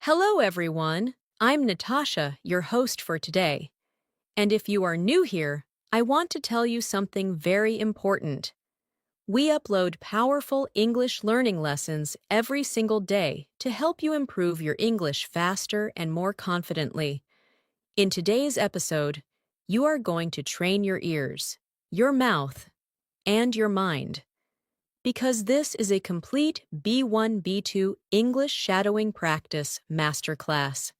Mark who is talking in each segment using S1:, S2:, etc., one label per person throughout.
S1: Hello, everyone. I'm Natasha, your host for today. And if you are new here, I want to tell you something very important. We upload powerful English learning lessons every single day to help you improve your English faster and more confidently. In today's episode, you are going to train your ears, your mouth, and your mind. Because this is a complete B1 B2 English shadowing practice masterclass.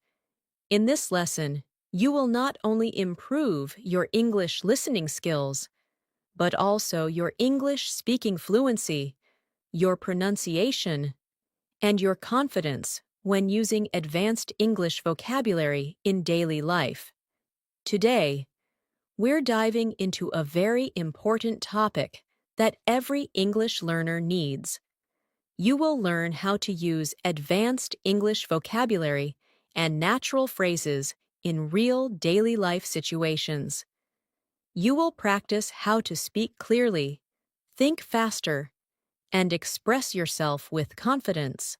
S1: In this lesson, you will not only improve your English listening skills, but also your English speaking fluency, your pronunciation, and your confidence when using advanced English vocabulary in daily life. Today, we're diving into a very important topic that every English learner needs. You will learn how to use advanced English vocabulary and natural phrases in real daily life situations. You will practice how to speak clearly, think faster, and express yourself with confidence.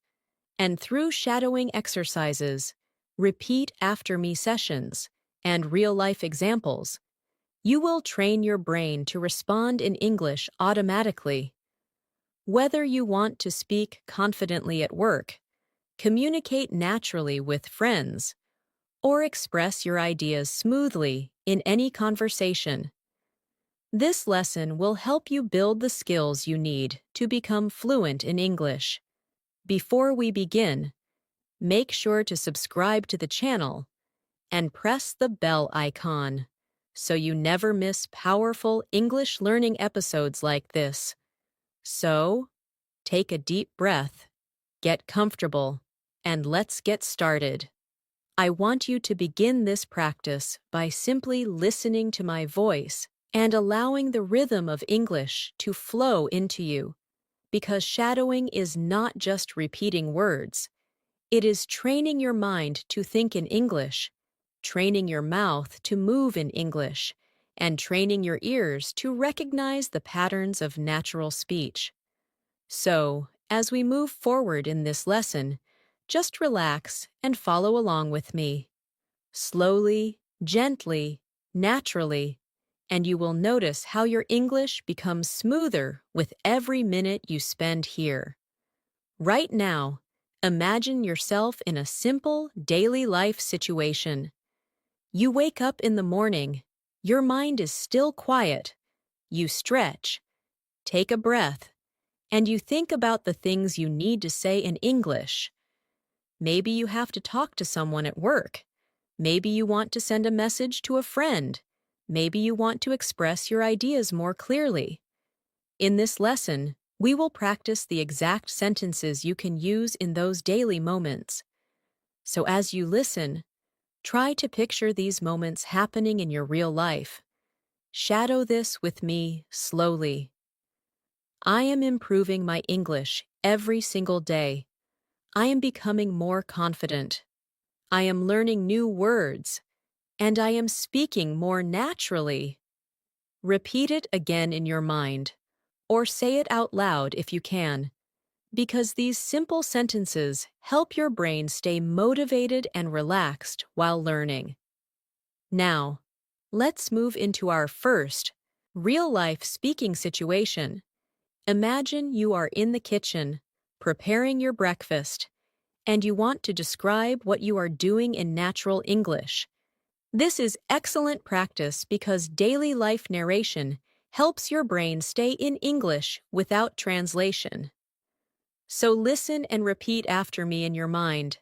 S1: And through shadowing exercises, repeat after me sessions, and real-life examples, you will train your brain to respond in English automatically. Whether you want to speak confidently at work, communicate naturally with friends, or express your ideas smoothly in any conversation, this lesson will help you build the skills you need to become fluent in English. Before we begin, make sure to subscribe to the channel and press the bell icon so you never miss powerful English learning episodes like this. So, take a deep breath, get comfortable, and let's get started. I want you to begin this practice by simply listening to my voice and allowing the rhythm of English to flow into you, because shadowing is not just repeating words. It is training your mind to think in English, training your mouth to move in English, and training your ears to recognize the patterns of natural speech. So, as we move forward in this lesson, just relax and follow along with me. Slowly, gently, naturally, and you will notice how your English becomes smoother with every minute you spend here. Right now, imagine yourself in a simple daily life situation. You wake up in the morning, your mind is still quiet, you stretch, take a breath, and you think about the things you need to say in English. Maybe you have to talk to someone at work. Maybe you want to send a message to a friend. Maybe you want to express your ideas more clearly. In this lesson, we will practice the exact sentences you can use in those daily moments. So as you listen, try to picture these moments happening in your real life. Shadow this with me slowly. I am improving my English every single day. I am becoming more confident. I am learning new words, and I am speaking more naturally. Repeat it again in your mind, or say it out loud if you can, because these simple sentences help your brain stay motivated and relaxed while learning. Now, let's move into our first, real-life speaking situation. Imagine you are in the kitchen, preparing your breakfast, and you want to describe what you are doing in natural English. This is excellent practice because daily life narration helps your brain stay in English without translation. So listen and repeat after me in your mind.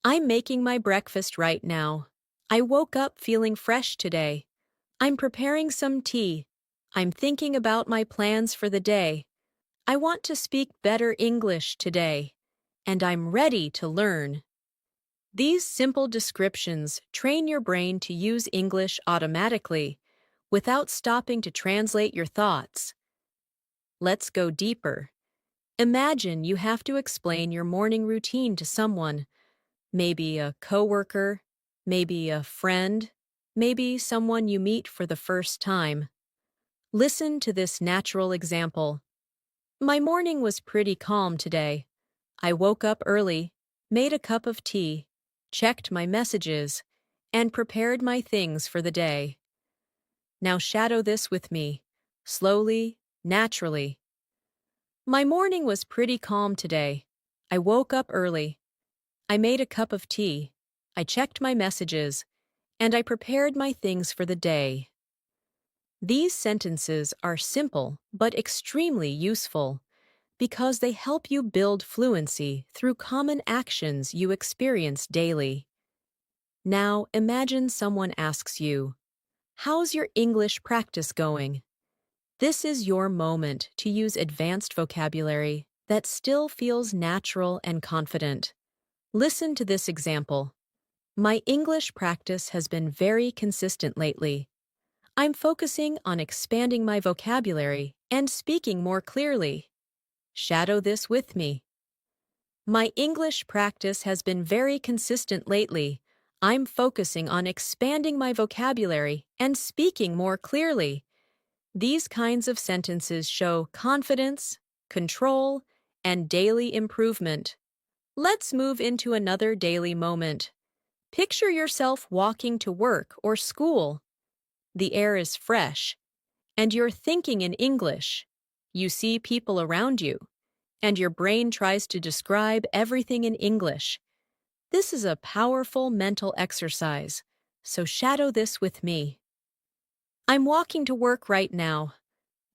S1: I'm making my breakfast right now. I woke up feeling fresh today. I'm preparing some tea. I'm thinking about my plans for the day. I want to speak better English today, and I'm ready to learn. These simple descriptions train your brain to use English automatically, without stopping to translate your thoughts. Let's go deeper. Imagine you have to explain your morning routine to someone, maybe a coworker, maybe a friend, maybe someone you meet for the first time. Listen to this natural example. My morning was pretty calm today. I woke up early, made a cup of tea, checked my messages, and prepared my things for the day. Now shadow this with me, slowly, naturally. My morning was pretty calm today. I woke up early. I made a cup of tea. I checked my messages, and I prepared my things for the day. These sentences are simple but extremely useful because they help you build fluency through common actions you experience daily. Now imagine someone asks you, "How's your English practice going?" This is your moment to use advanced vocabulary that still feels natural and confident. Listen to this example. My English practice has been very consistent lately. I'm focusing on expanding my vocabulary and speaking more clearly. Shadow this with me. My English practice has been very consistent lately. I'm focusing on expanding my vocabulary and speaking more clearly. These kinds of sentences show confidence, control, and daily improvement. Let's move into another daily moment. Picture yourself walking to work or school. The air is fresh, and you're thinking in English. You see people around you, and your brain tries to describe everything in English. This is a powerful mental exercise, so shadow this with me. I'm walking to work right now.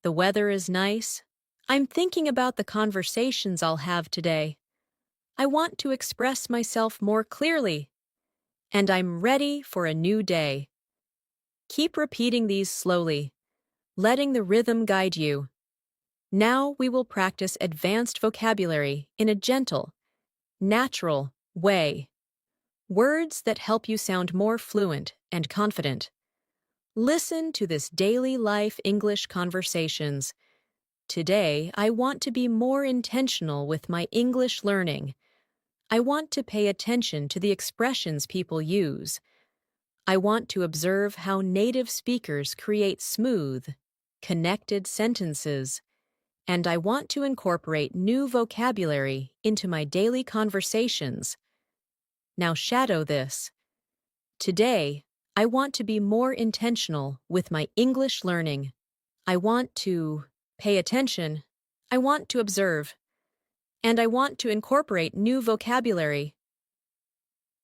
S1: The weather is nice. I'm thinking about the conversations I'll have today. I want to express myself more clearly, and I'm ready for a new day. Keep repeating these slowly, letting the rhythm guide you. Now we will practice advanced vocabulary in a gentle, natural way. Words that help you sound more fluent and confident. Listen to this daily life English conversations. Today, I want to be more intentional with my English learning. I want to pay attention to the expressions people use. I want to observe how native speakers create smooth, connected sentences. And I want to incorporate new vocabulary into my daily conversations. Now shadow this. Today, I want to be more intentional with my English learning. I want to pay attention. I want to observe. And I want to incorporate new vocabulary.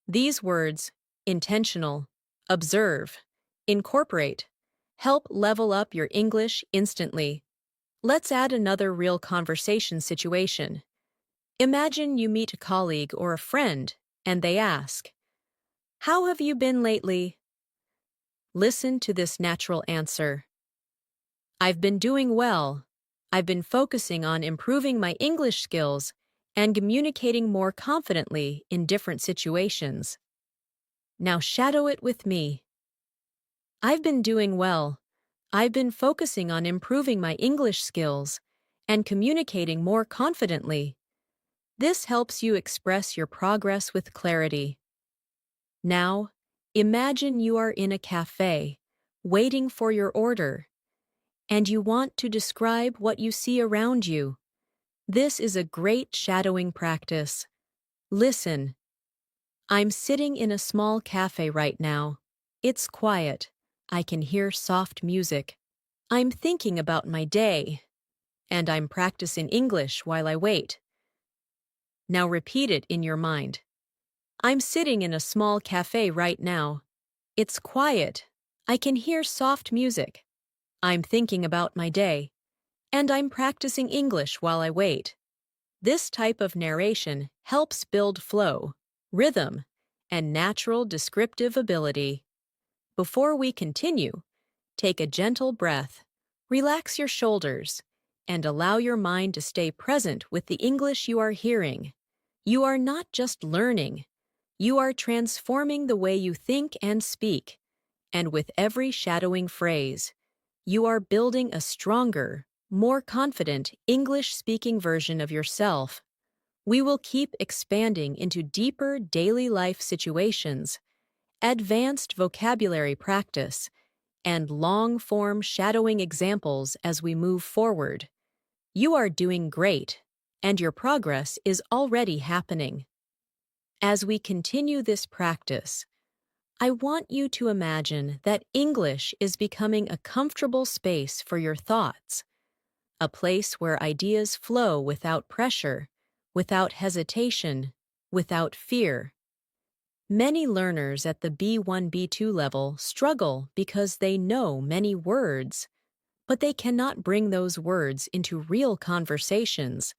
S1: These words, intentional, observe, incorporate, help level up your English instantly. Let's add another real conversation situation. Imagine you meet a colleague or a friend, and they ask, "How have you been lately?" Listen to this natural answer. "I've been doing well. I've been focusing on improving my English skills and communicating more confidently in different situations." Now shadow it with me. I've been doing well. I've been focusing on improving my English skills and communicating more confidently. This helps you express your progress with clarity. Now, imagine you are in a cafe, waiting for your order, and you want to describe what you see around you. This is a great shadowing practice. Listen. I'm sitting in a small cafe right now. It's quiet. I can hear soft music. I'm thinking about my day, and I'm practicing English while I wait. Now repeat it in your mind. I'm sitting in a small cafe right now. It's quiet. I can hear soft music. I'm thinking about my day, and I'm practicing English while I wait. This type of narration helps build flow, rhythm, and natural descriptive ability. Before we continue, take a gentle breath, relax your shoulders, and allow your mind to stay present with the English you are hearing. You are not just learning, you are transforming the way you think and speak. And with every shadowing phrase, you are building a stronger, more confident English-speaking version of yourself. We will keep expanding into deeper daily life situations, advanced vocabulary practice, and long-form shadowing examples as we move forward. You are doing great, and your progress is already happening. As we continue this practice, I want you to imagine that English is becoming a comfortable space for your thoughts, a place where ideas flow without pressure, without hesitation, without fear. Many learners at the B1, B2 level struggle because they know many words, but they cannot bring those words into real conversations.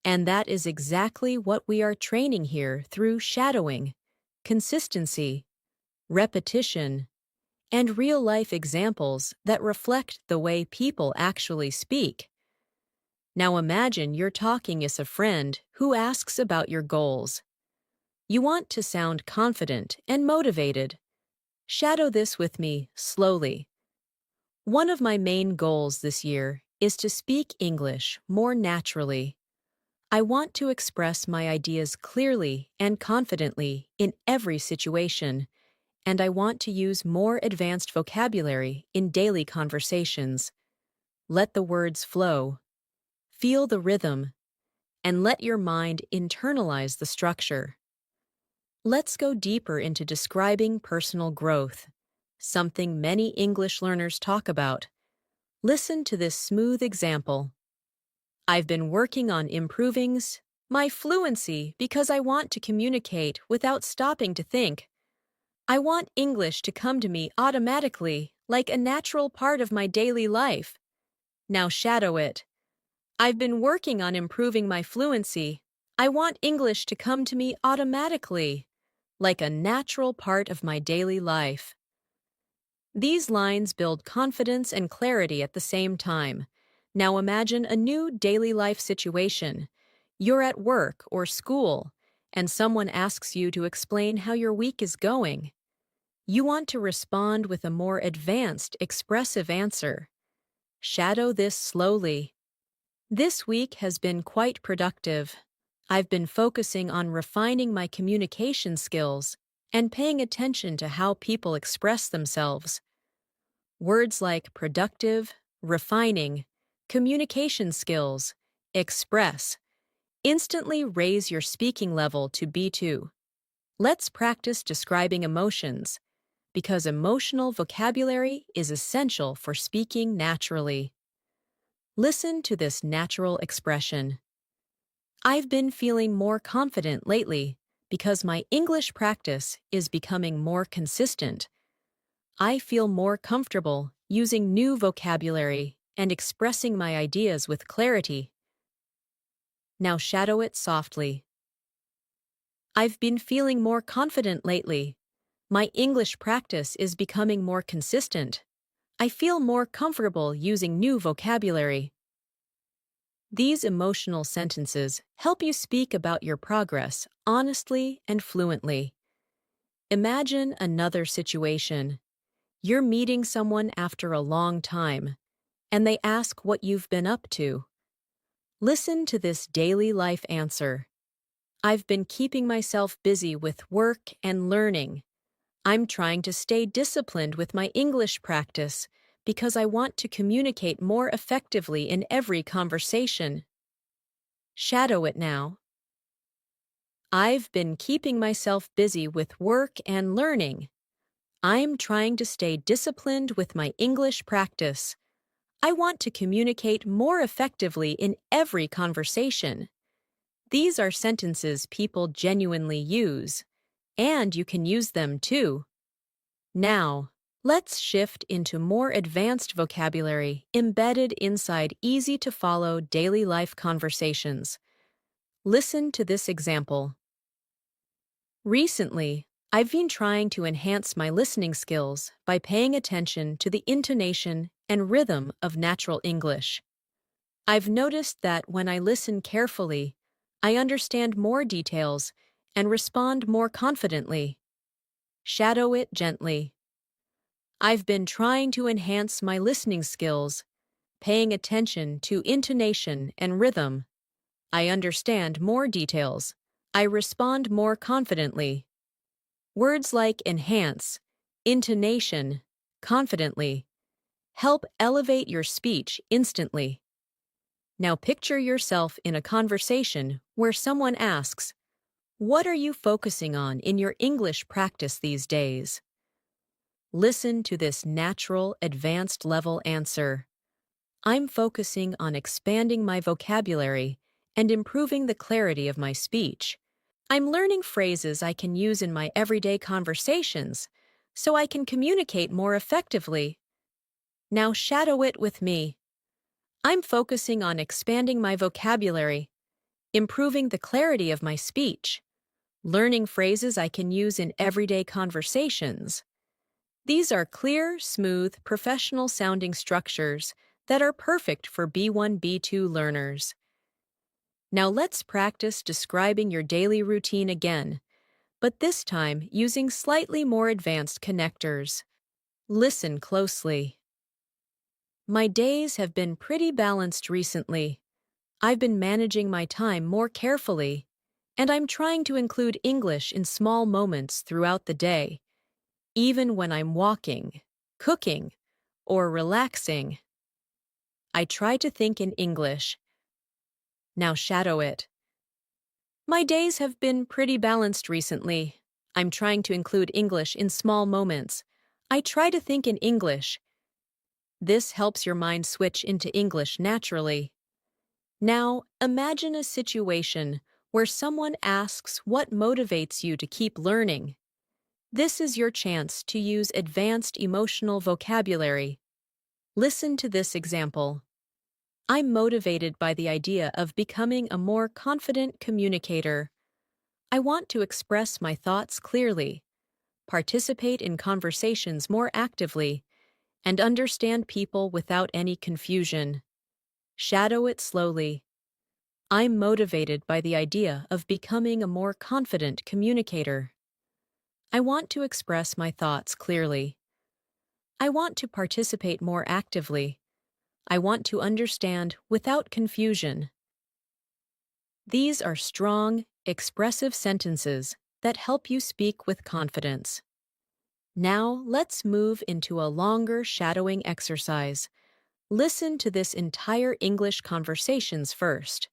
S1: And that is exactly what we are training here through shadowing, consistency, repetition, and real-life examples that reflect the way people actually speak. Now imagine you're talking as a friend who asks about your goals. You want to sound confident and motivated. Shadow this with me slowly. One of my main goals this year is to speak English more naturally. I want to express my ideas clearly and confidently in every situation, and I want to use more advanced vocabulary in daily conversations. Let the words flow, feel the rhythm, and let your mind internalize the structure. Let's go deeper into describing personal growth, something many English learners talk about. Listen to this smooth example. I've been working on improving my fluency because I want to communicate without stopping to think. I want English to come to me automatically, like a natural part of my daily life. Now shadow it. I've been working on improving my fluency. I want English to come to me automatically, like a natural part of my daily life. These lines build confidence and clarity at the same time. Now imagine a new daily life situation. You're at work or school, and someone asks you to explain how your week is going. You want to respond with a more advanced, expressive answer. Shadow this slowly. This week has been quite productive. I've been focusing on refining my communication skills and paying attention to how people express themselves. Words like productive, refining, communication skills, express, instantly raise your speaking level to B2. Let's practice describing emotions, because emotional vocabulary is essential for speaking naturally. Listen to this natural expression. I've been feeling more confident lately because my English practice is becoming more consistent. I feel more comfortable using new vocabulary and expressing my ideas with clarity. Now shadow it softly. I've been feeling more confident lately. My English practice is becoming more consistent. I feel more comfortable using new vocabulary. These emotional sentences help you speak about your progress honestly and fluently. Imagine another situation. You're meeting someone after a long time, and they ask what you've been up to. Listen to this daily life answer. I've been keeping myself busy with work and learning. I'm trying to stay disciplined with my English practice because I want to communicate more effectively in every conversation. Shadow it now. I've been keeping myself busy with work and learning. I'm trying to stay disciplined with my English practice. I want to communicate more effectively in every conversation. These are sentences people genuinely use, and you can use them too. Now, let's shift into more advanced vocabulary embedded inside easy-to-follow daily life conversations. Listen to this example. Recently, I've been trying to enhance my listening skills by paying attention to the intonation and rhythm of natural English. I've noticed that when I listen carefully, I understand more details and respond more confidently. Shadow it gently. I've been trying to enhance my listening skills, paying attention to intonation and rhythm. I understand more details. I respond more confidently. Words like enhance, intonation, confidently help elevate your speech instantly. Now picture yourself in a conversation where someone asks, What are you focusing on in your English practice these days? Listen to this natural, advanced level answer. I'm focusing on expanding my vocabulary and improving the clarity of my speech. I'm learning phrases I can use in my everyday conversations so I can communicate more effectively. Now shadow it with me. I'm focusing on expanding my vocabulary, improving the clarity of my speech, learning phrases I can use in everyday conversations. These are clear, smooth, professional-sounding structures that are perfect for B1, B2 learners. Now let's practice describing your daily routine again, but this time using slightly more advanced connectors. Listen closely. My days have been pretty balanced recently. I've been managing my time more carefully, and I'm trying to include English in small moments throughout the day, even when I'm walking, cooking, or relaxing. I try to think in English. Now shadow it. My days have been pretty balanced recently. I'm trying to include English in small moments. I try to think in English. This helps your mind switch into English naturally. Now, imagine a situation where someone asks what motivates you to keep learning. This is your chance to use advanced emotional vocabulary. Listen to this example. I'm motivated by the idea of becoming a more confident communicator. I want to express my thoughts clearly, participate in conversations more actively, and understand people without any confusion. Shadow it slowly. I'm motivated by the idea of becoming a more confident communicator. I want to express my thoughts clearly. I want to participate more actively. I want to understand without confusion. These are strong, expressive sentences that help you speak with confidence. Now let's move into a longer shadowing exercise. Listen to this entire English conversations first.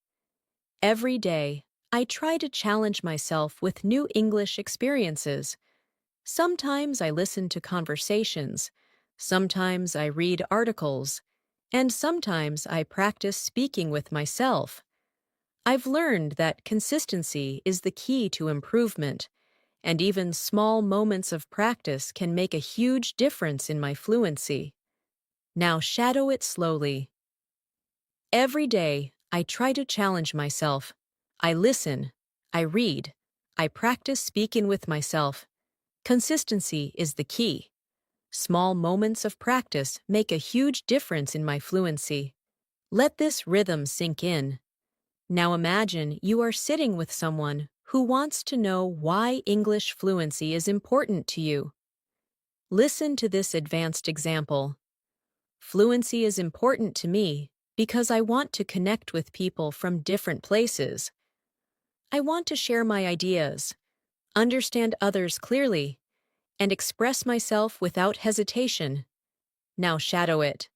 S1: Every day, I try to challenge myself with new English experiences. Sometimes I listen to conversations, sometimes I read articles, and sometimes I practice speaking with myself. I've learned that consistency is the key to improvement, and even small moments of practice can make a huge difference in my fluency. Now shadow it slowly. Every day, I try to challenge myself. I listen, I read, I practice speaking with myself. Consistency is the key. Small moments of practice make a huge difference in my fluency. Let this rhythm sink in. Now imagine you are sitting with someone who wants to know why English fluency is important to you. Listen to this advanced example. Fluency is important to me because I want to connect with people from different places. I want to share my ideas, understand others clearly, and express myself without hesitation. Now shadow it.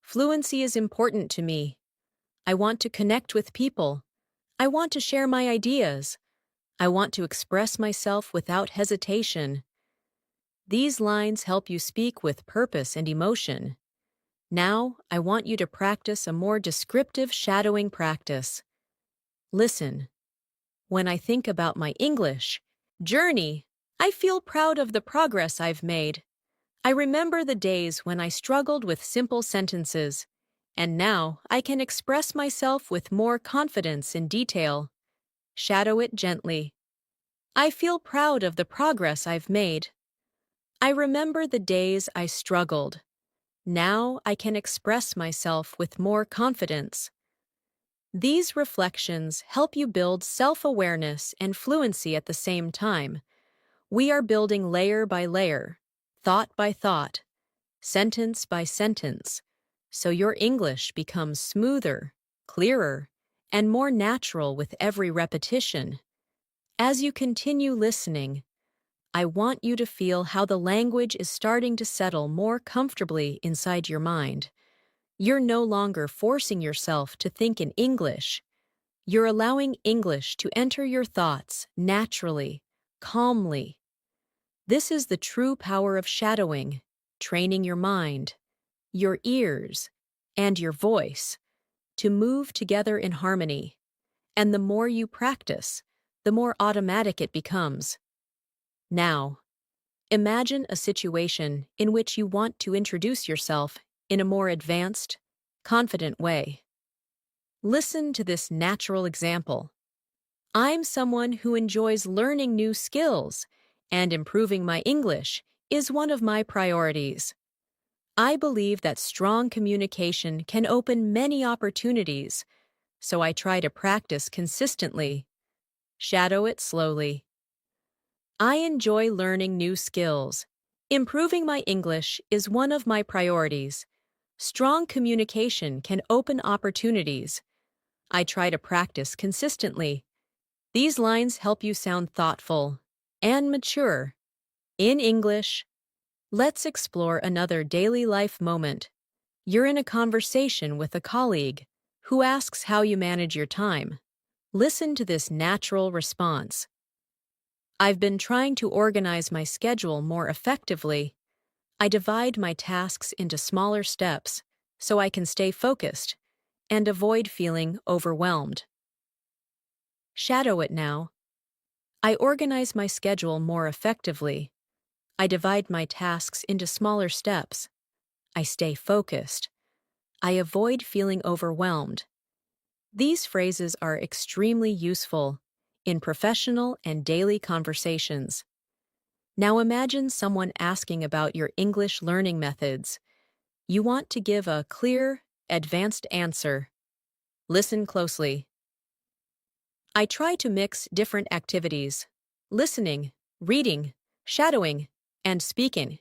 S1: Fluency is important to me. I want to connect with people. I want to share my ideas. I want to express myself without hesitation. These lines help you speak with purpose and emotion. Now, I want you to practice a more descriptive shadowing practice. Listen. When I think about my English journey, I feel proud of the progress I've made. I remember the days when I struggled with simple sentences, and now I can express myself with more confidence and detail. Shadow it gently. I feel proud of the progress I've made. I remember the days I struggled. Now I can express myself with more confidence. These reflections help you build self-awareness and fluency at the same time. We are building layer by layer, thought by thought, sentence by sentence, so your English becomes smoother, clearer, and more natural with every repetition. As you continue listening, I want you to feel how the language is starting to settle more comfortably inside your mind. You're no longer forcing yourself to think in English. You're allowing English to enter your thoughts naturally, calmly. This is the true power of shadowing, training your mind, your ears, and your voice to move together in harmony. And the more you practice, the more automatic it becomes. Now, imagine a situation in which you want to introduce yourself in a more advanced, confident way. Listen to this natural example. I'm someone who enjoys learning new skills, and improving my English is one of my priorities. I believe that strong communication can open many opportunities, so I try to practice consistently. Shadow it slowly. I enjoy learning new skills. Improving my English is one of my priorities. Strong communication can open opportunities. I try to practice consistently. These lines help you sound thoughtful and mature. In English, let's explore another daily life moment. You're in a conversation with a colleague who asks how you manage your time. Listen to this natural response. I've been trying to organize my schedule more effectively. I divide my tasks into smaller steps so I can stay focused and avoid feeling overwhelmed. Shadow it now. I organize my schedule more effectively. I divide my tasks into smaller steps. I stay focused. I avoid feeling overwhelmed. These phrases are extremely useful in professional and daily conversations. Now imagine someone asking about your English learning methods. You want to give a clear, advanced answer. Listen closely. I try to mix different activities: listening, reading, shadowing, and speaking.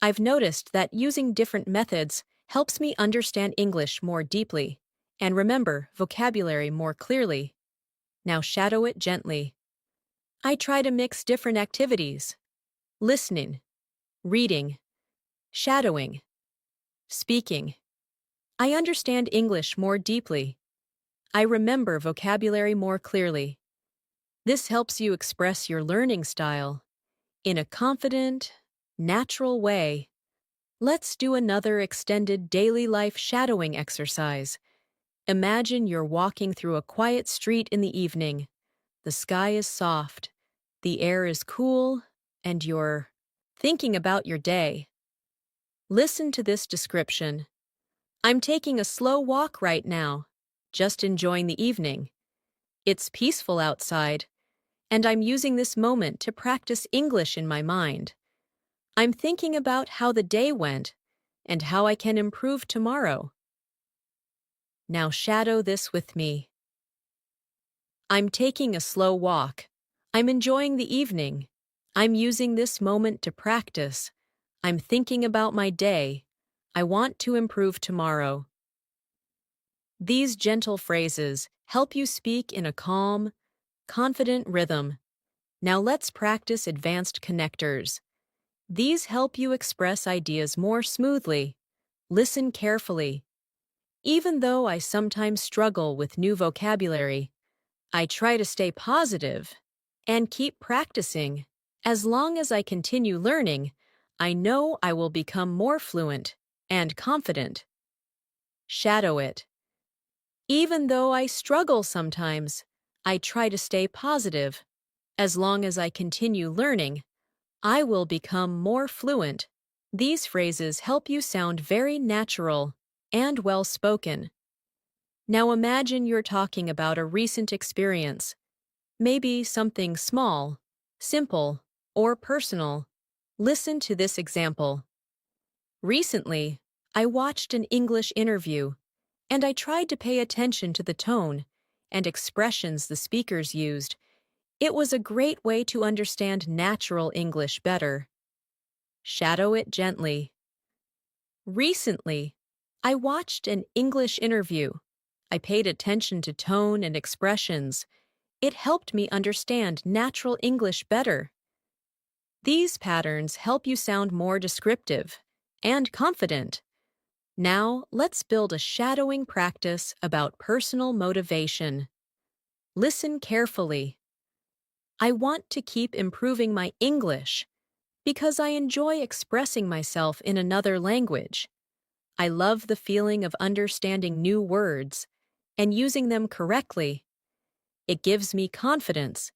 S1: I've noticed that using different methods helps me understand English more deeply and remember vocabulary more clearly. Now shadow it gently. I try to mix different activities: listening, reading, shadowing, speaking. I understand English more deeply. I remember vocabulary more clearly. This helps you express your learning style in a confident, natural way. Let's do another extended daily life shadowing exercise. Imagine you're walking through a quiet street in the evening. The sky is soft, the air is cool, and you're thinking about your day. Listen to this description. I'm taking a slow walk right now, just enjoying the evening. It's peaceful outside, and I'm using this moment to practice English in my mind. I'm thinking about how the day went and how I can improve tomorrow. Now shadow this with me. I'm taking a slow walk. I'm enjoying the evening. I'm using this moment to practice. I'm thinking about my day. I want to improve tomorrow. These gentle phrases help you speak in a calm, confident rhythm. Now let's practice advanced connectors. These help you express ideas more smoothly. Listen carefully. Even though I sometimes struggle with new vocabulary, I try to stay positive and keep practicing. As long as I continue learning, I know I will become more fluent and confident. Shadow it. Even though I struggle sometimes, I try to stay positive. As long as I continue learning, I will become more fluent. These phrases help you sound very natural and well-spoken. Now imagine you're talking about a recent experience, maybe something small, simple, or personal. Listen to this example. Recently, I watched an English interview, and I tried to pay attention to the tone and expressions the speakers used. It was a great way to understand natural English better. Shadow it gently. Recently, I watched an English interview. I paid attention to tone and expressions. It helped me understand natural English better. These patterns help you sound more descriptive and confident. Now, let's build a shadowing practice about personal motivation. Listen carefully. I want to keep improving my English because I enjoy expressing myself in another language. I love the feeling of understanding new words and using them correctly. It gives me confidence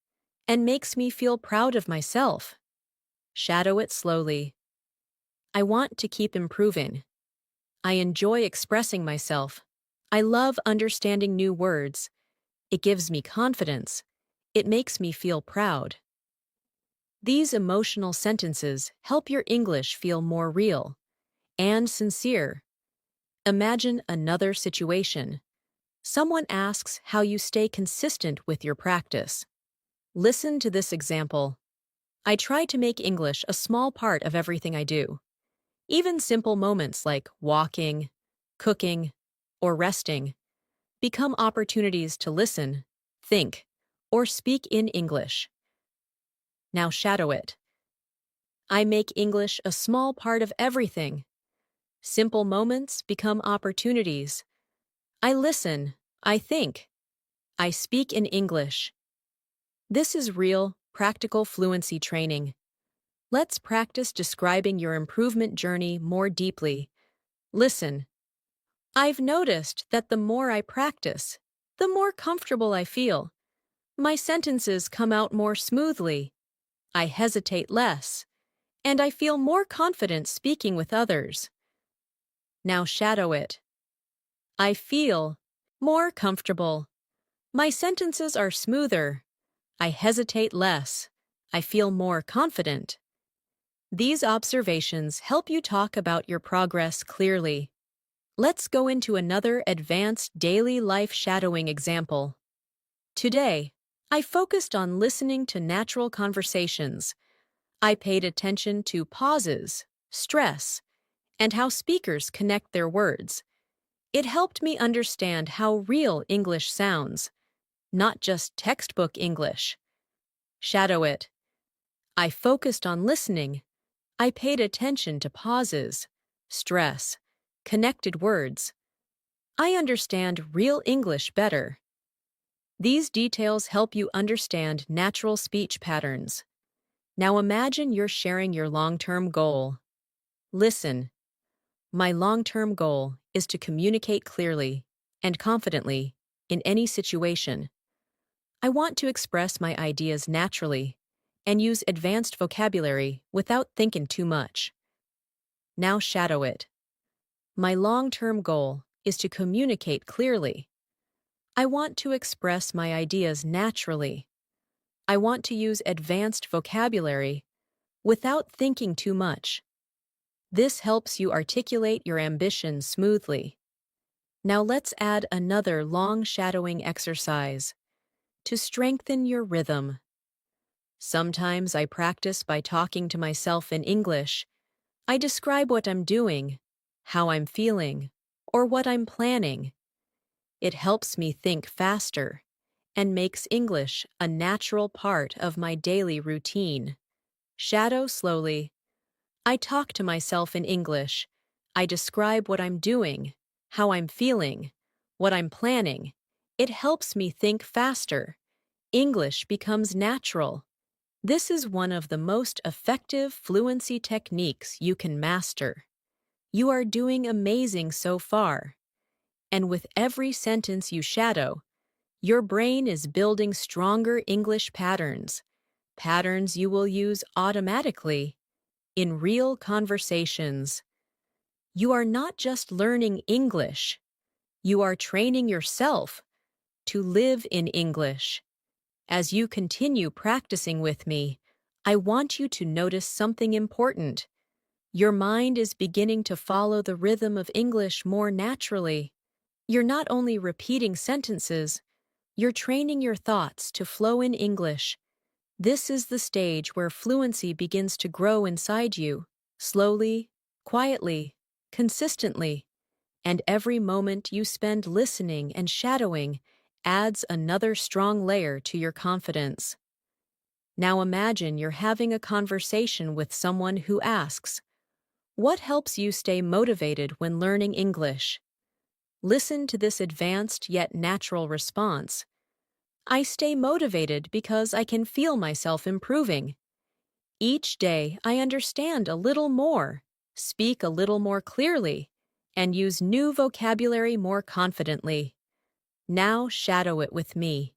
S1: and makes me feel proud of myself. Shadow it slowly. I want to keep improving. I enjoy expressing myself. I love understanding new words. It gives me confidence. It makes me feel proud. These emotional sentences help your English feel more real and sincere. Imagine another situation. Someone asks how you stay consistent with your practice. Listen to this example. I try to make English a small part of everything I do. Even simple moments like walking, cooking, or resting become opportunities to listen, think, or speak in English. Now shadow it. I make English a small part of everything. Simple moments become opportunities. I listen, I think, I speak in English. This is real, practical fluency training. Let's practice describing your improvement journey more deeply. Listen. I've noticed that the more I practice, the more comfortable I feel. My sentences come out more smoothly. I hesitate less, and I feel more confident speaking with others. Now shadow it. I feel more comfortable. My sentences are smoother. I hesitate less. I feel more confident. These observations help you talk about your progress clearly. Let's go into another advanced daily life shadowing example. Today, I focused on listening to natural conversations. I paid attention to pauses, stress, and how speakers connect their words. It helped me understand how real English sounds, not just textbook English. Shadow it. I focused on listening. I paid attention to pauses, stress, connected words. I understand real English better. These details help you understand natural speech patterns. Now imagine you're sharing your long-term goal. Listen. My long-term goal is to communicate clearly and confidently in any situation. I want to express my ideas naturally and use advanced vocabulary without thinking too much. Now shadow it. My long-term goal is to communicate clearly. I want to express my ideas naturally. I want to use advanced vocabulary without thinking too much. This helps you articulate your ambition smoothly. Now let's add another long shadowing exercise to strengthen your rhythm. Sometimes I practice by talking to myself in English. I describe what I'm doing, how I'm feeling, or what I'm planning. It helps me think faster and makes English a natural part of my daily routine. Shadow slowly. I talk to myself in English. I describe what I'm doing, how I'm feeling, what I'm planning. It helps me think faster. English becomes natural. This is one of the most effective fluency techniques you can master. You are doing amazing so far. And with every sentence you shadow, your brain is building stronger English patterns, patterns you will use automatically in real conversations. You are not just learning English, you are training yourself to live in English. As you continue practicing with me, I want you to notice something important. Your mind is beginning to follow the rhythm of English more naturally. You're not only repeating sentences, you're training your thoughts to flow in English. This is the stage where fluency begins to grow inside you, slowly, quietly, consistently. And every moment you spend listening and shadowing adds another strong layer to your confidence. Now imagine you're having a conversation with someone who asks, "What helps you stay motivated when learning English?" Listen to this advanced yet natural response. I stay motivated because I can feel myself improving. Each day, I understand a little more, speak a little more clearly, and use new vocabulary more confidently. Now shadow it with me.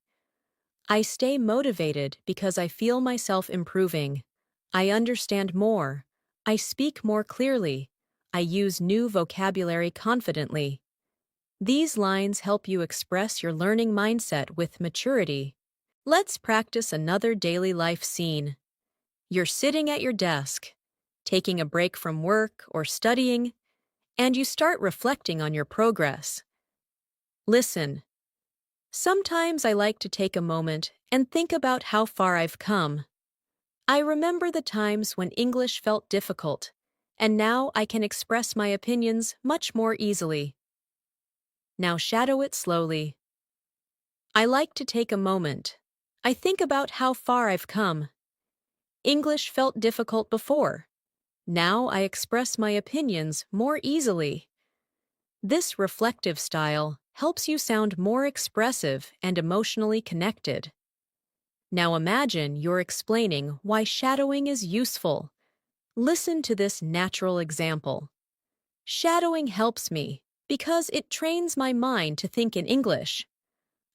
S1: I stay motivated because I feel myself improving. I understand more. I speak more clearly. I use new vocabulary confidently. These lines help you express your learning mindset with maturity. Let's practice another daily life scene. You're sitting at your desk, taking a break from work or studying, and you start reflecting on your progress. Listen. Sometimes I like to take a moment and think about how far I've come. I remember the times when English felt difficult, and now I can express my opinions much more easily. Now shadow it slowly. I like to take a moment. I think about how far I've come. English felt difficult before. Now I express my opinions more easily. This reflective style helps you sound more expressive and emotionally connected. Now imagine you're explaining why shadowing is useful. Listen to this natural example. Shadowing helps me because it trains my mind to think in English.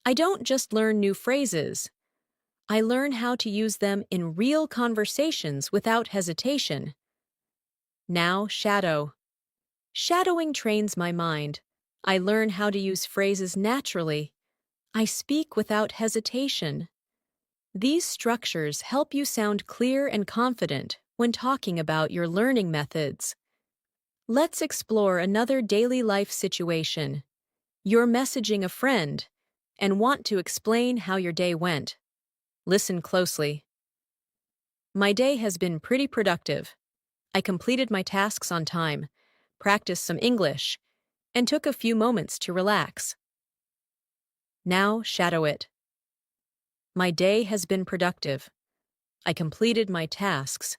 S1: I don't just learn new phrases. I learn how to use them in real conversations without hesitation. Now shadow. Shadowing trains my mind. I learn how to use phrases naturally. I speak without hesitation. These structures help you sound clear and confident when talking about your learning methods. Let's explore another daily life situation. You're messaging a friend and want to explain how your day went. Listen closely. My day has been pretty productive. I completed my tasks on time, practiced some English, and took a few moments to relax. Now shadow it. My day has been productive. I completed my tasks.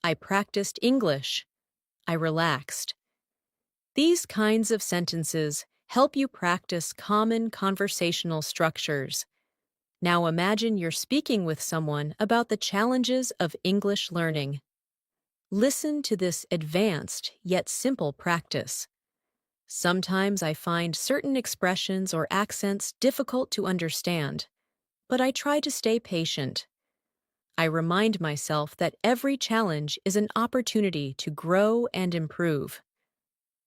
S1: I practiced English. I relaxed. These kinds of sentences help you practice common conversational structures. Now imagine you're speaking with someone about the challenges of English learning. Listen to this advanced yet simple practice. Sometimes I find certain expressions or accents difficult to understand, but I try to stay patient. I remind myself that every challenge is an opportunity to grow and improve.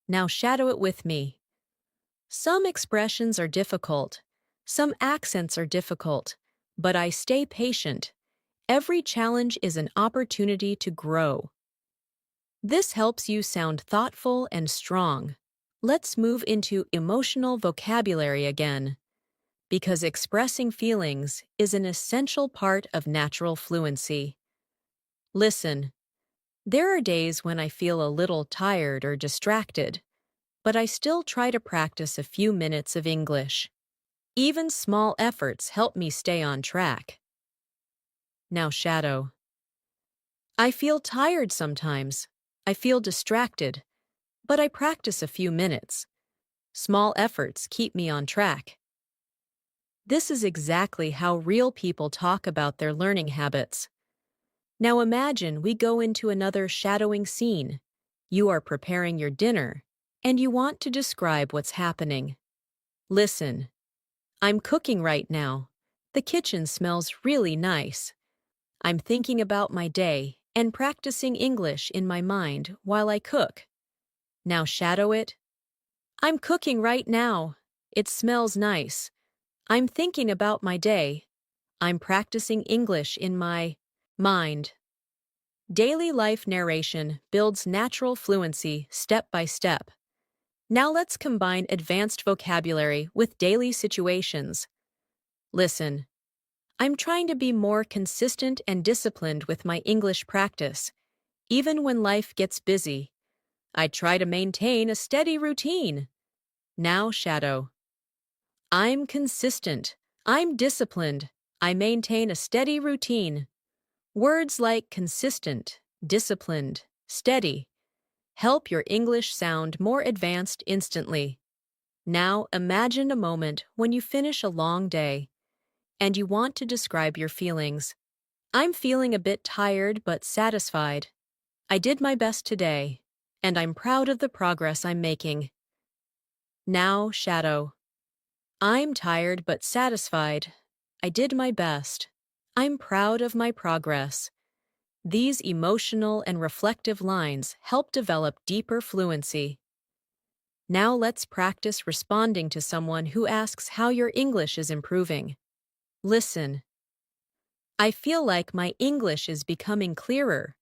S1: Now shadow it with me. Some expressions are difficult, some accents are difficult, but I stay patient. Every challenge is an opportunity to grow. This helps you sound thoughtful and strong. Let's move into emotional vocabulary again, because expressing feelings is an essential part of natural fluency. Listen. There are days when I feel a little tired or distracted, but I still try to practice a few minutes of English. Even small efforts help me stay on track. Now shadow. I feel tired sometimes. I feel distracted, but I practice a few minutes. Small efforts keep me on track. This is exactly how real people talk about their learning habits. Now imagine we go into another shadowing scene. You are preparing your dinner, and you want to describe what's happening. Listen. I'm cooking right now. The kitchen smells really nice. I'm thinking about my day and practicing English in my mind while I cook. Now shadow it. I'm cooking right now. It smells nice. I'm thinking about my day. I'm practicing English in my mind. Daily life narration builds natural fluency step by step. Now let's combine advanced vocabulary with daily situations. Listen. I'm trying to be more consistent and disciplined with my English practice. Even when life gets busy, I try to maintain a steady routine. Now shadow. I'm consistent. I'm disciplined. I maintain a steady routine. Words like consistent, disciplined, steady help your English sound more advanced instantly. Now imagine a moment when you finish a long day. and you want to describe your feelings. I'm feeling a bit tired but satisfied. I did my best today, and I'm proud of the progress I'm making. Now, shadow. I'm tired but satisfied. I did my best. I'm proud of my progress. These emotional and reflective lines help develop deeper fluency. Now let's practice responding to someone who asks how your English is improving. Listen. I feel like my English is becoming clearer.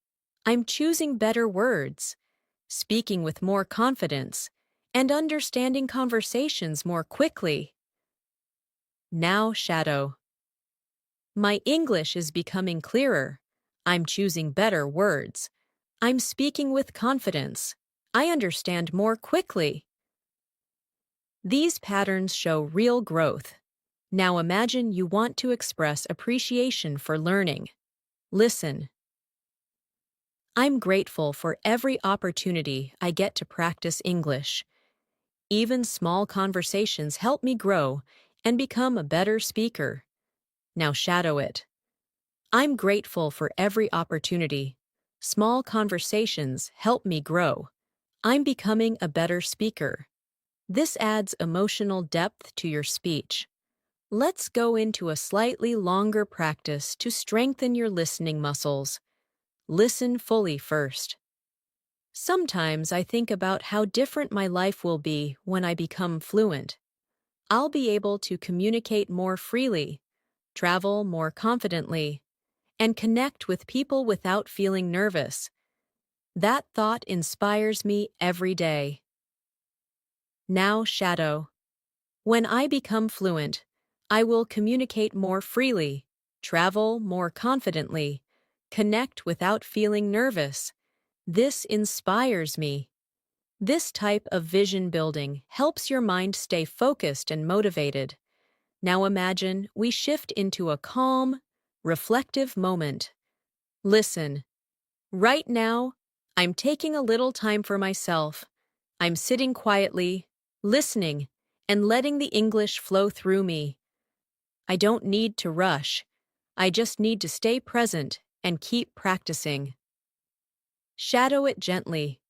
S1: I'm choosing better words, speaking with more confidence, and understanding conversations more quickly. Now, shadow. My English is becoming clearer. I'm choosing better words. I'm speaking with confidence. I understand more quickly. These patterns show real growth. Now imagine you want to express appreciation for learning. Listen. I'm grateful for every opportunity I get to practice English. Even small conversations help me grow and become a better speaker. Now shadow it. I'm grateful for every opportunity. Small conversations help me grow. I'm becoming a better speaker. This adds emotional depth to your speech. Let's go into a slightly longer practice to strengthen your listening muscles. Listen fully first. Sometimes I think about how different my life will be when I become fluent. I'll be able to communicate more freely, travel more confidently, and connect with people without feeling nervous. That thought inspires me every day. Now, shadow. When I become fluent, I will communicate more freely, travel more confidently, connect without feeling nervous. This inspires me. This type of vision building helps your mind stay focused and motivated. Now imagine we shift into a calm, reflective moment. Listen. Right now, I'm taking a little time for myself. I'm sitting quietly, listening, and letting the English flow through me. I don't need to rush. I just need to stay present and keep practicing. Shadow it gently.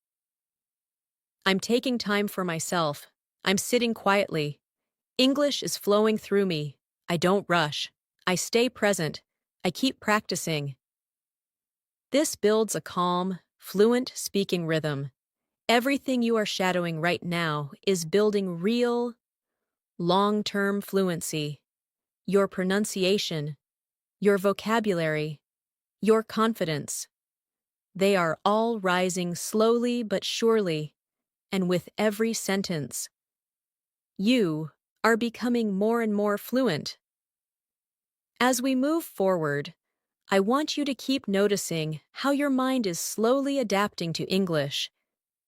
S1: I'm taking time for myself. I'm sitting quietly. English is flowing through me. I don't rush. I stay present. I keep practicing. This builds a calm, fluent speaking rhythm. Everything you are shadowing right now is building real, long-term fluency. Your pronunciation, your vocabulary, your confidence. They are all rising slowly but surely, and with every sentence. You are becoming more and more fluent. As we move forward, I want you to keep noticing how your mind is slowly adapting to English.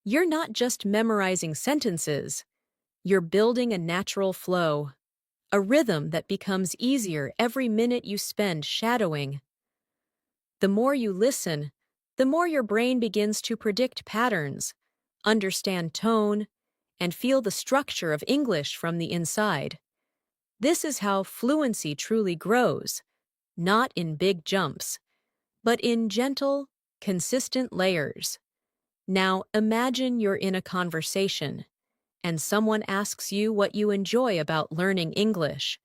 S1: You're not just memorizing sentences, you're building a natural flow, a rhythm that becomes easier every minute you spend shadowing. The more you listen, the more your brain begins to predict patterns, understand tone, and feel the structure of English from the inside. This is how fluency truly grows, not in big jumps, but in gentle, consistent layers. Now imagine you're in a conversation, and someone asks you what you enjoy about learning English.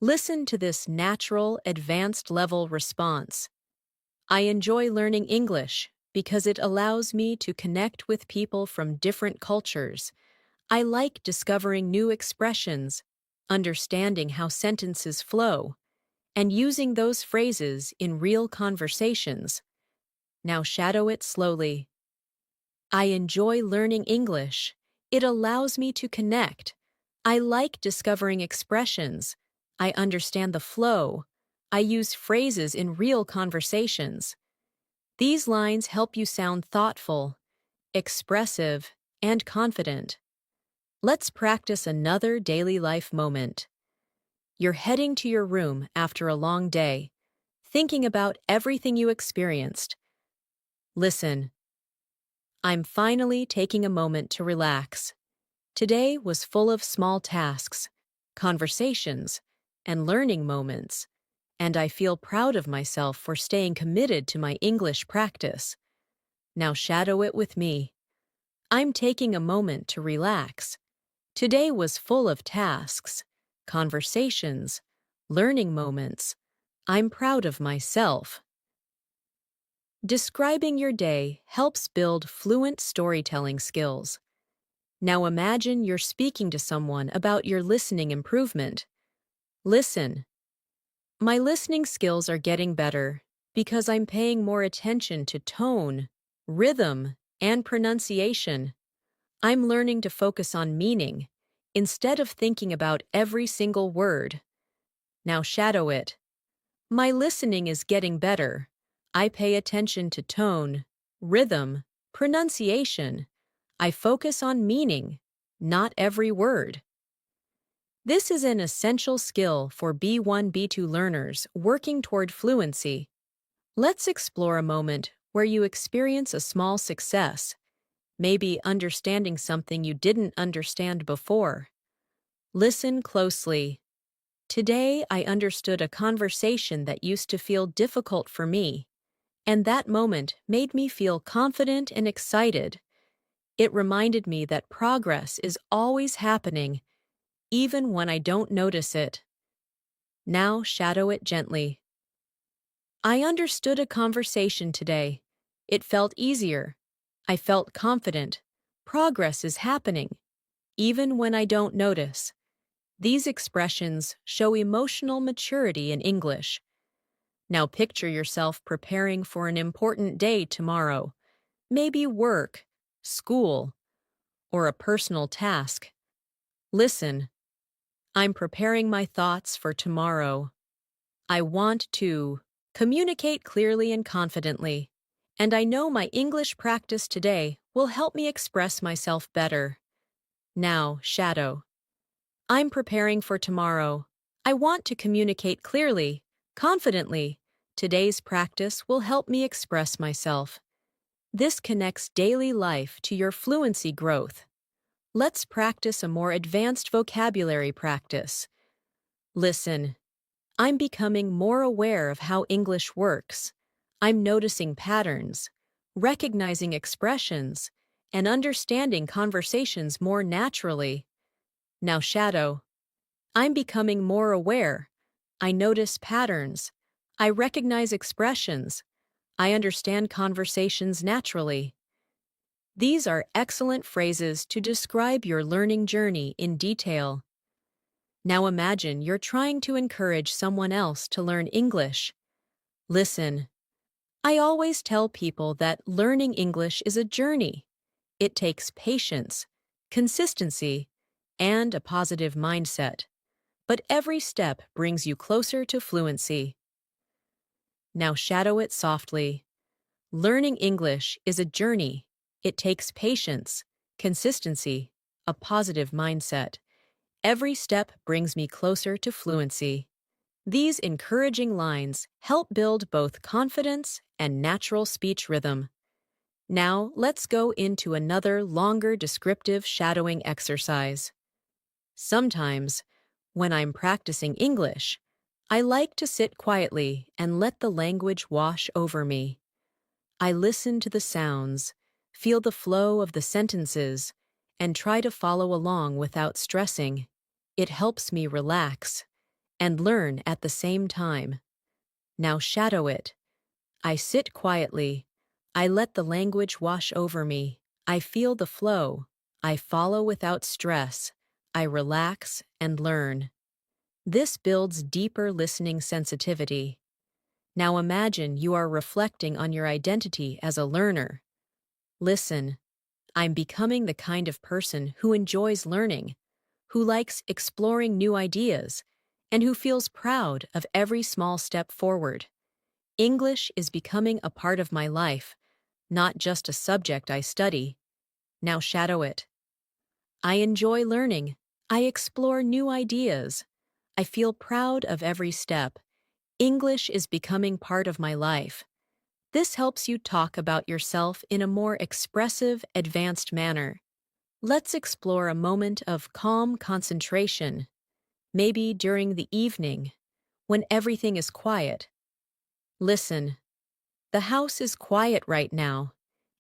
S1: Listen to this natural, advanced-level response. I enjoy learning English because it allows me to connect with people from different cultures. I like discovering new expressions, understanding how sentences flow, and using those phrases in real conversations. Now shadow it slowly. I enjoy learning English. It allows me to connect. I like discovering expressions. I understand the flow. I use phrases in real conversations. These lines help you sound thoughtful, expressive, and confident. Let's practice another daily life moment. You're heading to your room after a long day, thinking about everything you experienced. Listen. I'm finally taking a moment to relax. Today was full of small tasks, conversations, and learning moments, and I feel proud of myself for staying committed to my English practice. Now shadow it with me. I'm taking a moment to relax. Today was full of tasks, conversations, learning moments. I'm proud of myself. Describing your day helps build fluent storytelling skills. Now imagine you're speaking to someone about your listening improvement. Listen. My listening skills are getting better because I'm paying more attention to tone, rhythm, and pronunciation. I'm learning to focus on meaning instead of thinking about every single word. Now shadow it. My listening is getting better. I pay attention to tone, rhythm, pronunciation. I focus on meaning, not every word. This is an essential skill for B1, B2 learners working toward fluency. Let's explore a moment where you experience a small success, maybe understanding something you didn't understand before. Listen closely. Today, I understood a conversation that used to feel difficult for me, and that moment made me feel confident and excited. It reminded me that progress is always happening, even when I don't notice it. Now shadow it gently. I understood a conversation today. It felt easier. I felt confident. Progress is happening, even when I don't notice. These expressions show emotional maturity in English. Now picture yourself preparing for an important day tomorrow, maybe work, school, or a personal task. Listen. I'm preparing my thoughts for tomorrow. I want to communicate clearly and confidently, and I know my English practice today will help me express myself better. Now, shadow. I'm preparing for tomorrow. I want to communicate clearly, confidently. Today's practice will help me express myself. This connects daily life to your fluency growth. Let's practice a more advanced vocabulary practice. Listen. I'm becoming more aware of how English works. I'm noticing patterns, recognizing expressions, and understanding conversations more naturally. Now shadow. I'm becoming more aware. I notice patterns. I recognize expressions. I understand conversations naturally. These are excellent phrases to describe your learning journey in detail. Now imagine you're trying to encourage someone else to learn English. Listen. I always tell people that learning English is a journey. It takes patience, consistency, and a positive mindset. But every step brings you closer to fluency. Now shadow it softly. Learning English is a journey. It takes patience, consistency, a positive mindset. Every step brings me closer to fluency. These encouraging lines help build both confidence and natural speech rhythm. Now, let's go into another longer descriptive shadowing exercise. Sometimes, when I'm practicing English, I like to sit quietly and let the language wash over me. I listen to the sounds, feel the flow of the sentences, and try to follow along without stressing. It helps me relax and learn at the same time. Now shadow it. I sit quietly. I let the language wash over me. I feel the flow. I follow without stress. I relax and learn. This builds deeper listening sensitivity. Now imagine you are reflecting on your identity as a learner. Listen. I'm becoming the kind of person who enjoys learning, who likes exploring new ideas, and who feels proud of every small step forward. English is becoming a part of my life, not just a subject I study. Now shadow it. I enjoy learning. I explore new ideas. I feel proud of every step. English is becoming part of my life. This helps you talk about yourself in a more expressive, advanced manner. Let's explore a moment of calm concentration. maybe during the evening, when everything is quiet. Listen, the house is quiet right now,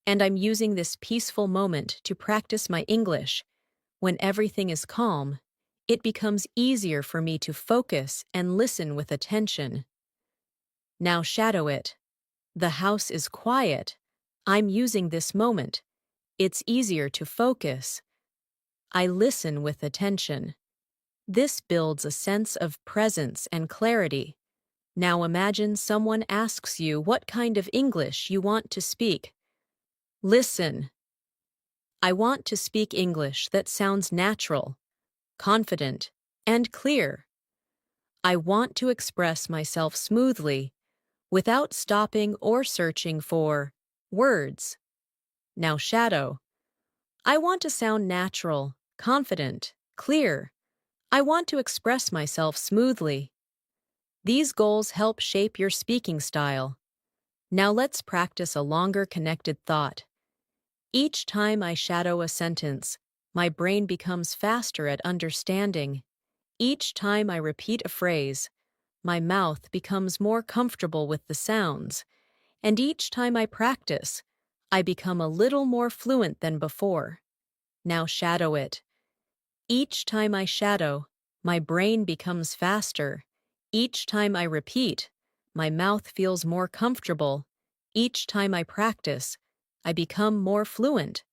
S1: and I'm using this peaceful moment to practice my English. When everything is calm, it becomes easier for me to focus and listen with attention. Now shadow it. The house is quiet. I'm using this moment. It's easier to focus. I listen with attention. This builds a sense of presence and clarity. Now imagine someone asks you what kind of English you want to speak. Listen. I want to speak English that sounds natural, confident, and clear. I want to express myself smoothly, without stopping or searching for words. Now shadow. I want to sound natural, confident, clear. I want to express myself smoothly. These goals help shape your speaking style. Now let's practice a longer connected thought. Each time I shadow a sentence, my brain becomes faster at understanding. Each time I repeat a phrase, my mouth becomes more comfortable with the sounds. And each time I practice, I become a little more fluent than before. Now shadow it. Each time I shadow, my brain becomes faster. Each time I repeat, my mouth feels more comfortable. Each time I practice, I become more fluent.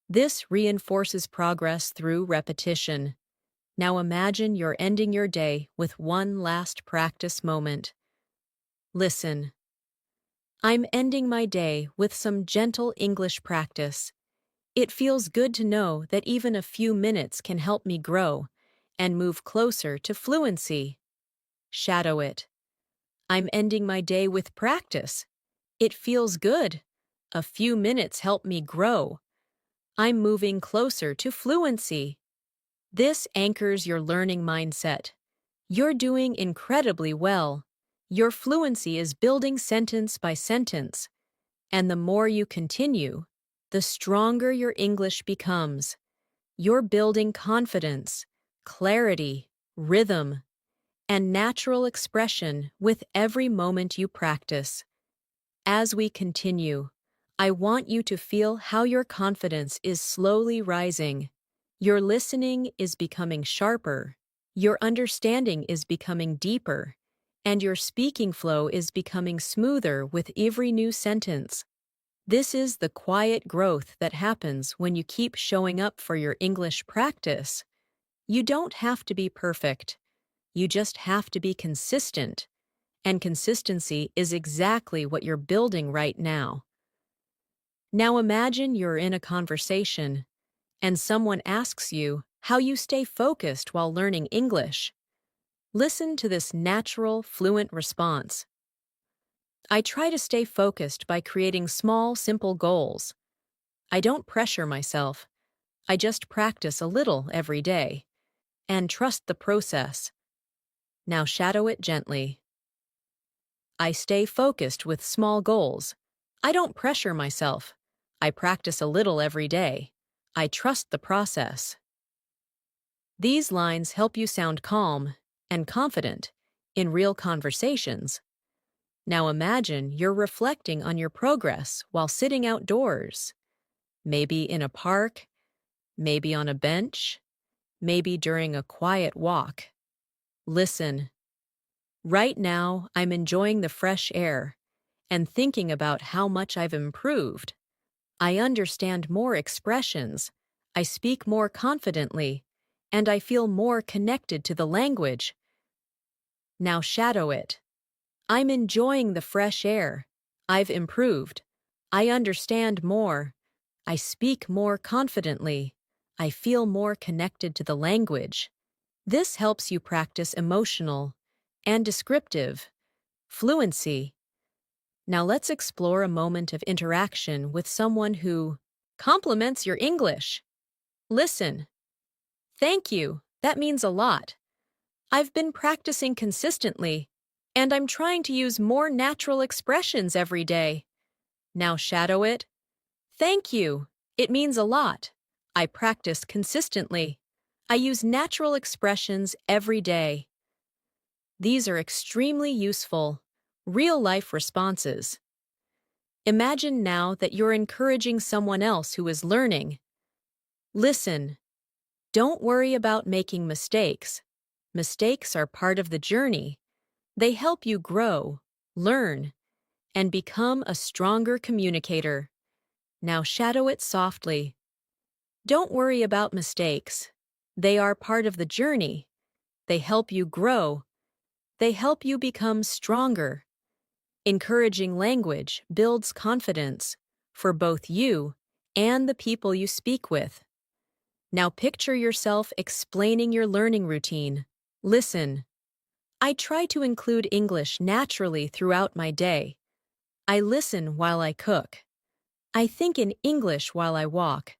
S1: This reinforces progress through repetition. Now imagine you're ending your day with one last practice moment. Listen. I'm ending my day with some gentle English practice. It feels good to know that even a few minutes can help me grow and move closer to fluency. Shadow it. I'm ending my day with practice. It feels good. A few minutes help me grow. I'm moving closer to fluency. This anchors your learning mindset. You're doing incredibly well. Your fluency is building sentence by sentence. And the more you continue, the stronger your English becomes. You're building confidence, clarity, rhythm, and natural expression with every moment you practice. As we continue, I want you to feel how your confidence is slowly rising. Your listening is becoming sharper, your understanding is becoming deeper, and your speaking flow is becoming smoother with every new sentence. This is the quiet growth that happens when you keep showing up for your English practice. You don't have to be perfect. You just have to be consistent. And consistency is exactly what you're building right now. Now imagine you're in a conversation, and someone asks you how you stay focused while learning English. Listen to this natural, fluent response. I try to stay focused by creating small, simple goals. I don't pressure myself. I just practice a little every day. And trust the process. Now shadow it gently. I stay focused with small goals. I don't pressure myself. I practice a little every day. I trust the process. These lines help you sound calm and confident in real conversations. Now imagine you're reflecting on your progress while sitting outdoors. Maybe in a park, maybe on a bench, maybe during a quiet walk. Listen. Right now, I'm enjoying the fresh air and thinking about how much I've improved. I understand more expressions, I speak more confidently, and I feel more connected to the language. Now shadow it. I'm enjoying the fresh air. I've improved. I understand more. I speak more confidently. I feel more connected to the language. This helps you practice emotional and descriptive fluency. Now let's explore a moment of interaction with someone who compliments your English. Listen. Thank you. That means a lot. I've been practicing consistently, and I'm trying to use more natural expressions every day. Now shadow it. Thank you. It means a lot. I practice consistently. I use natural expressions every day. These are extremely useful, real-life responses. Imagine now that you're encouraging someone else who is learning. Listen. Don't worry about making mistakes. Mistakes are part of the journey. They help you grow, learn, and become a stronger communicator. Now shadow it softly. Don't worry about mistakes. They are part of the journey. They help you grow. They help you become stronger. Encouraging language builds confidence for both you and the people you speak with. Now picture yourself explaining your learning routine. Listen. I try to include English naturally throughout my day. I listen while I cook. I think in English while I walk.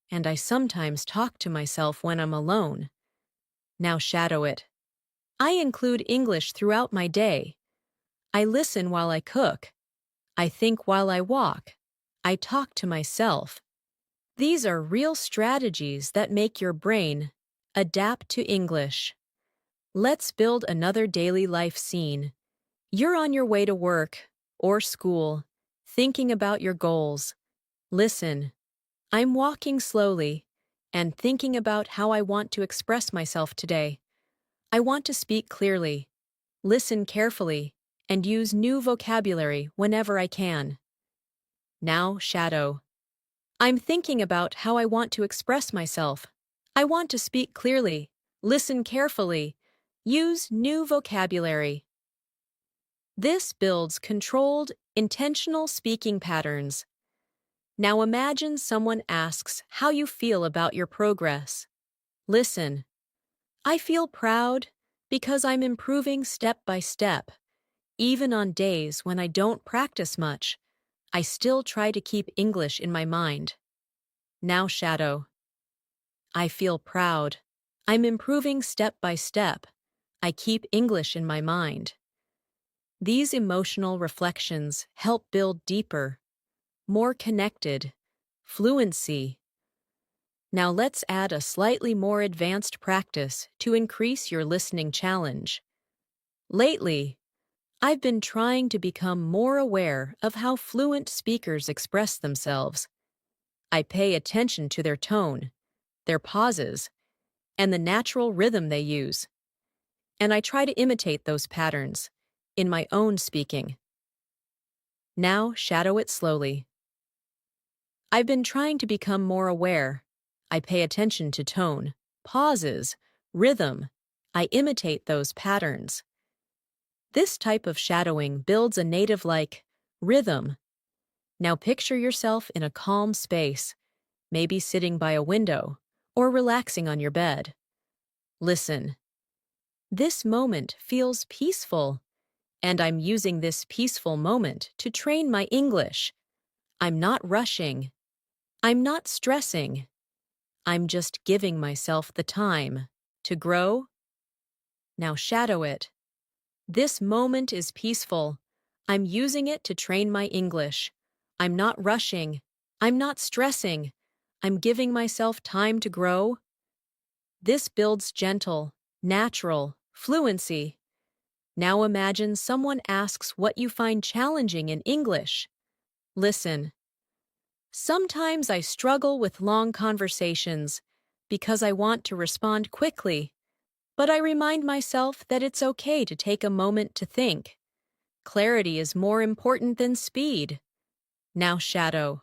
S1: And I sometimes talk to myself when I'm alone. Now shadow it. I include English throughout my day. I listen while I cook. I think while I walk. I talk to myself. These are real strategies that make your brain adapt to English. Let's build another daily life scene. You're on your way to work or school, thinking about your goals. Listen. I'm walking slowly and thinking about how I want to express myself today. I want to speak clearly, listen carefully, and use new vocabulary whenever I can. Now, shadow. I'm thinking about how I want to express myself. I want to speak clearly, listen carefully, use new vocabulary. This builds controlled, intentional speaking patterns. Now imagine someone asks how you feel about your progress. Listen. I feel proud because I'm improving step by step. Even on days when I don't practice much, I still try to keep English in my mind. Now shadow. I feel proud. I'm improving step by step. I keep English in my mind. These emotional reflections help build deeper, more connected fluency. Now let's add a slightly more advanced practice to increase your listening challenge. Lately, I've been trying to become more aware of how fluent speakers express themselves. I pay attention to their tone, their pauses, and the natural rhythm they use. And I try to imitate those patterns in my own speaking. Now shadow it slowly. I've been trying to become more aware. I pay attention to tone, pauses, rhythm. I imitate those patterns. This type of shadowing builds a native-like rhythm. Now picture yourself in a calm space, maybe sitting by a window or relaxing on your bed. Listen. This moment feels peaceful, and I'm using this peaceful moment to train my English. I'm not rushing. I'm not stressing. I'm just giving myself the time to grow. Now shadow it. This moment is peaceful. I'm using it to train my English. I'm not rushing. I'm not stressing. I'm giving myself time to grow. This builds gentle, natural fluency. Now imagine someone asks what you find challenging in English. Listen. Sometimes I struggle with long conversations because I want to respond quickly, but I remind myself that it's okay to take a moment to think. Clarity is more important than speed. Now shadow.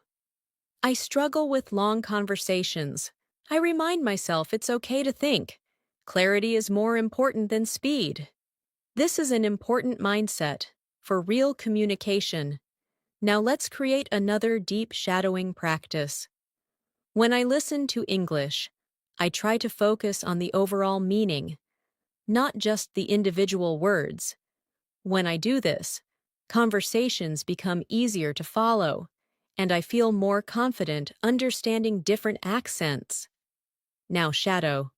S1: I struggle with long conversations. I remind myself it's okay to think. Clarity is more important than speed. This is an important mindset for real communication. Now let's create another deep shadowing practice. When I listen to English, I try to focus on the overall meaning, not just the individual words. When I do this, conversations become easier to follow, and I feel more confident understanding different accents. Now shadow.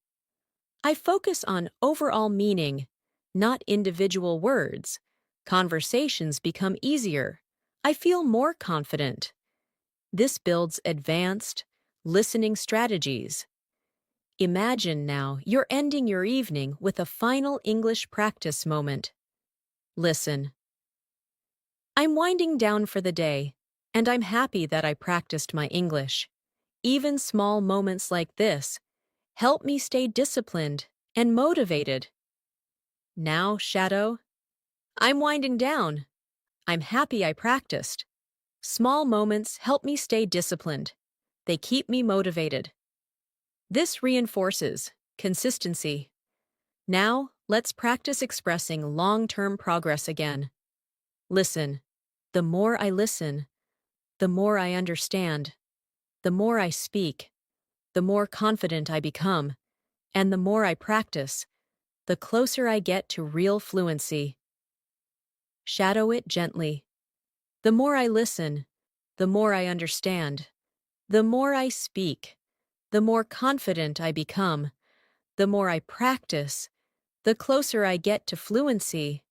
S1: I focus on overall meaning, not individual words. Conversations become easier. I feel more confident. This builds advanced listening strategies. Imagine now you're ending your evening with a final English practice moment. Listen. I'm winding down for the day, and I'm happy that I practiced my English. Even small moments like this help me stay disciplined and motivated. Now, Shadow, I'm winding down. I'm happy I practiced. Small moments help me stay disciplined. They keep me motivated. This reinforces consistency. Now, let's practice expressing long-term progress again. Listen. The more I listen, the more I understand. The more I speak, the more confident I become. And the more I practice, the closer I get to real fluency. Shadow it gently. The more I listen, the more I understand. The more I speak, the more confident I become. The more I practice, the closer I get to fluency.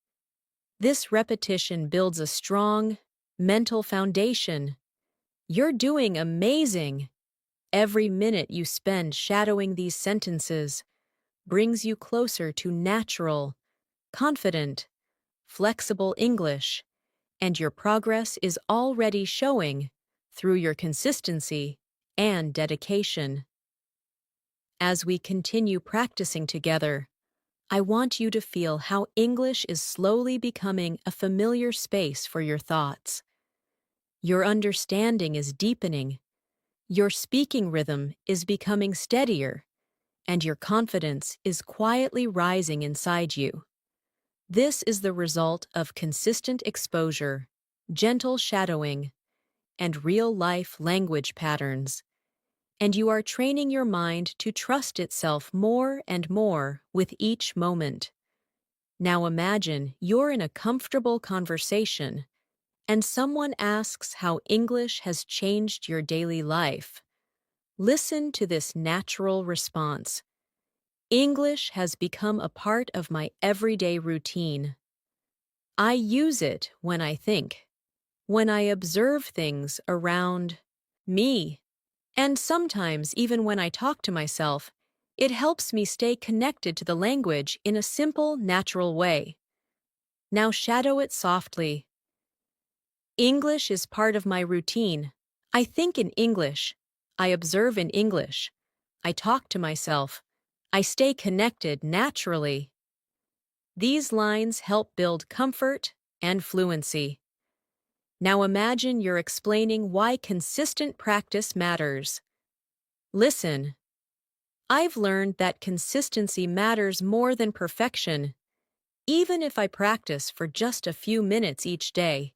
S1: This repetition builds a strong, mental foundation. You're doing amazing. Every minute you spend shadowing these sentences brings you closer to natural, confident, flexible English, and your progress is already showing through your consistency and dedication. As we continue practicing together, I want you to feel how English is slowly becoming a familiar space for your thoughts. Your understanding is deepening, your speaking rhythm is becoming steadier, and your confidence is quietly rising inside you. This is the result of consistent exposure, gentle shadowing, and real-life language patterns. And you are training your mind to trust itself more and more with each moment. Now imagine you're in a comfortable conversation, and someone asks how English has changed your daily life. Listen to this natural response. English has become a part of my everyday routine. I use it when I think, when I observe things around me, and sometimes even when I talk to myself. It helps me stay connected to the language in a simple, natural way. Now shadow it softly. English is part of my routine. I think in English. I observe in English. I talk to myself. I stay connected naturally. These lines help build comfort and fluency. Now imagine you're explaining why consistent practice matters. Listen. I've learned that consistency matters more than perfection. Even if I practice for just a few minutes each day,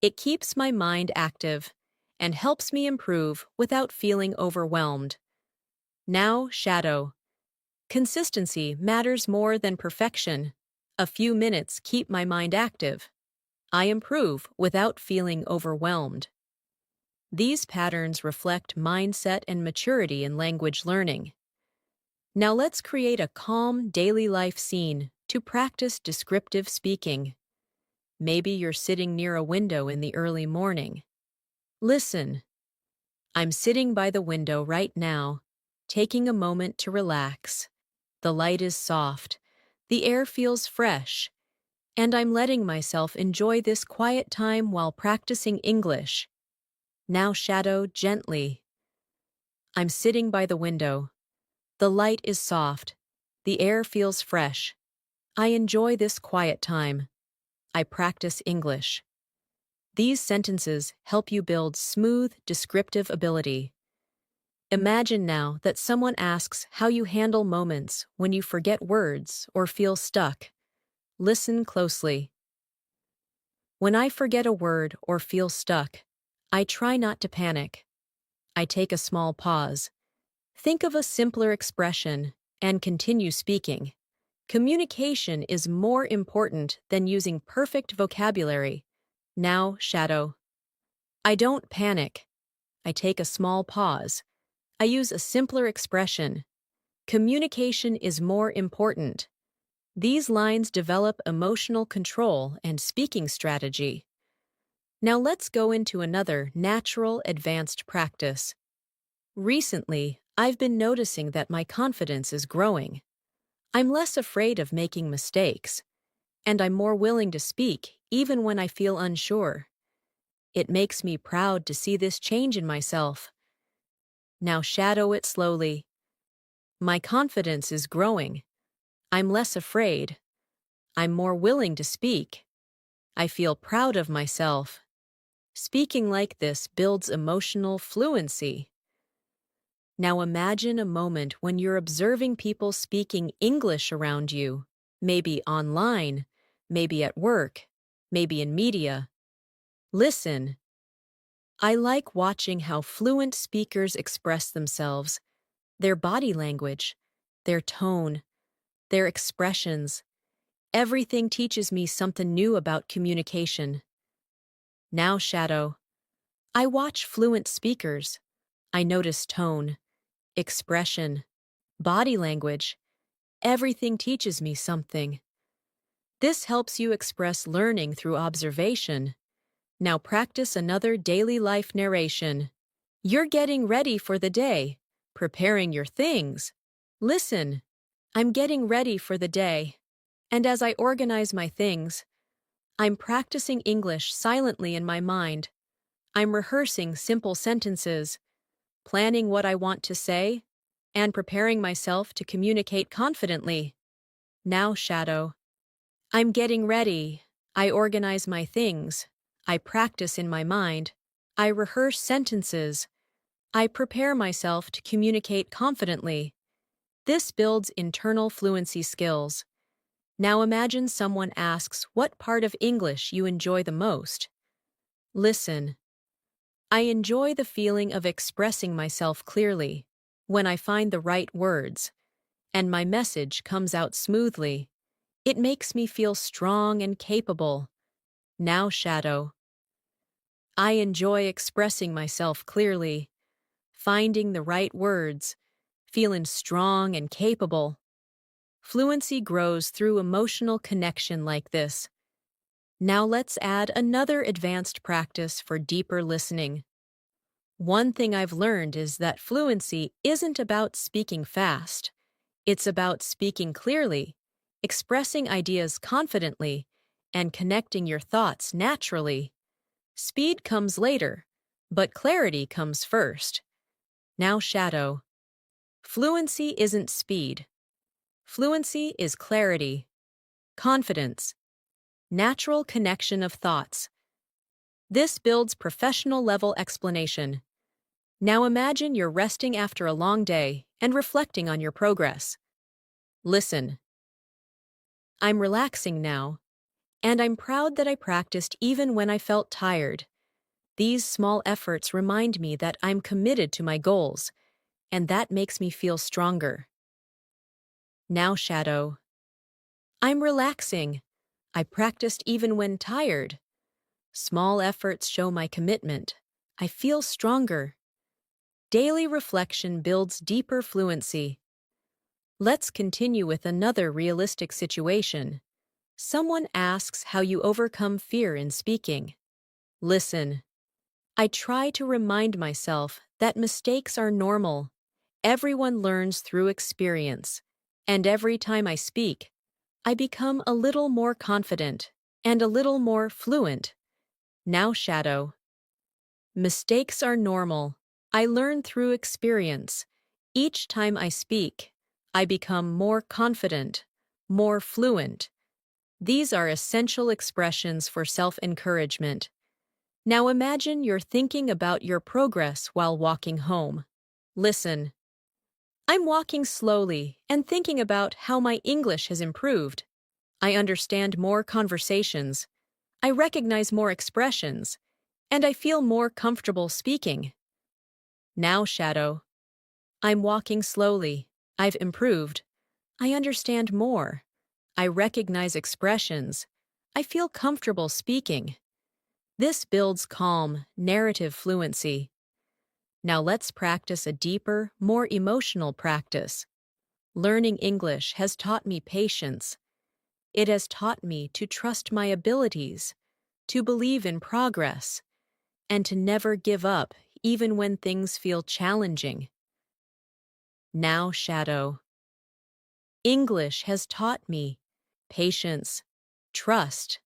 S1: it keeps my mind active and helps me improve without feeling overwhelmed. Now, shadow. Consistency matters more than perfection. A few minutes keep my mind active. I improve without feeling overwhelmed. These patterns reflect mindset and maturity in language learning. Now let's create a calm daily life scene to practice descriptive speaking. Maybe you're sitting near a window in the early morning. Listen. I'm sitting by the window right now, taking a moment to relax. The light is soft, the air feels fresh, and I'm letting myself enjoy this quiet time while practicing English. Now shadow gently. I'm sitting by the window. The light is soft. The air feels fresh. I enjoy this quiet time. I practice English. These sentences help you build smooth, descriptive ability. Imagine now that someone asks how you handle moments when you forget words or feel stuck. Listen closely. When I forget a word or feel stuck, I try not to panic. I take a small pause. Think of a simpler expression and continue speaking. Communication is more important than using perfect vocabulary. Now, shadow. I don't panic. I take a small pause. I use a simpler expression. Communication is more important. These lines develop emotional control and speaking strategy. Now let's go into another natural advanced practice. Recently, I've been noticing that my confidence is growing. I'm less afraid of making mistakes, and I'm more willing to speak even when I feel unsure. It makes me proud to see this change in myself. Now shadow it slowly. My confidence is growing. I'm less afraid. I'm more willing to speak. I feel proud of myself. Speaking like this builds emotional fluency. Now imagine a moment when you're observing people speaking English around you, maybe online, maybe at work, maybe in media. Listen. I like watching how fluent speakers express themselves, their body language, their tone, their expressions. Everything teaches me something new about communication. Now, Shadow. I watch fluent speakers. I notice tone, expression, body language. Everything teaches me something. This helps you express learning through observation. Now practice another daily life narration. You're getting ready for the day, preparing your things. Listen, I'm getting ready for the day. And as I organize my things, I'm practicing English silently in my mind. I'm rehearsing simple sentences, planning what I want to say, and preparing myself to communicate confidently. Now, Shadow. I'm getting ready. I organize my things. I practice in my mind. I rehearse sentences. I prepare myself to communicate confidently. This builds internal fluency skills. Now imagine someone asks what part of English you enjoy the most. Listen. I enjoy the feeling of expressing myself clearly, when I find the right words, and my message comes out smoothly. It makes me feel strong and capable. Now, Shadow. I enjoy expressing myself clearly, finding the right words, feeling strong and capable. Fluency grows through emotional connection like this. Now let's add another advanced practice for deeper listening. One thing I've learned is that fluency isn't about speaking fast. It's about speaking clearly, expressing ideas confidently, and connecting your thoughts naturally. Speed comes later, but clarity comes first. Now, Shadow. Fluency isn't speed. Fluency is clarity, confidence, natural connection of thoughts. This builds professional-level explanation. Now imagine you're resting after a long day and reflecting on your progress. Listen. I'm relaxing now, and I'm proud that I practiced even when I felt tired. These small efforts remind me that I'm committed to my goals, and that makes me feel stronger. Now, Shadow. I'm relaxing. I practiced even when tired. Small efforts show my commitment. I feel stronger. Daily reflection builds deeper fluency. Let's continue with another realistic situation. Someone asks how you overcome fear in speaking. Listen. I try to remind myself that mistakes are normal. Everyone learns through experience. And every time I speak, I become a little more confident and a little more fluent. Now, Shadow. Mistakes are normal. I learn through experience. Each time I speak, I become more confident, more fluent. These are essential expressions for self-encouragement. Now imagine you're thinking about your progress while walking home. Listen. I'm walking slowly and thinking about how my English has improved. I understand more conversations. I recognize more expressions. And I feel more comfortable speaking. Now, Shadow. I'm walking slowly. I've improved. I understand more. I recognize expressions. I feel comfortable speaking. This builds calm, narrative fluency. Now let's practice a deeper, more emotional practice. Learning English has taught me patience. It has taught me to trust my abilities, to believe in progress, and to never give up even when things feel challenging. Now shadow. English has taught me patience, trust,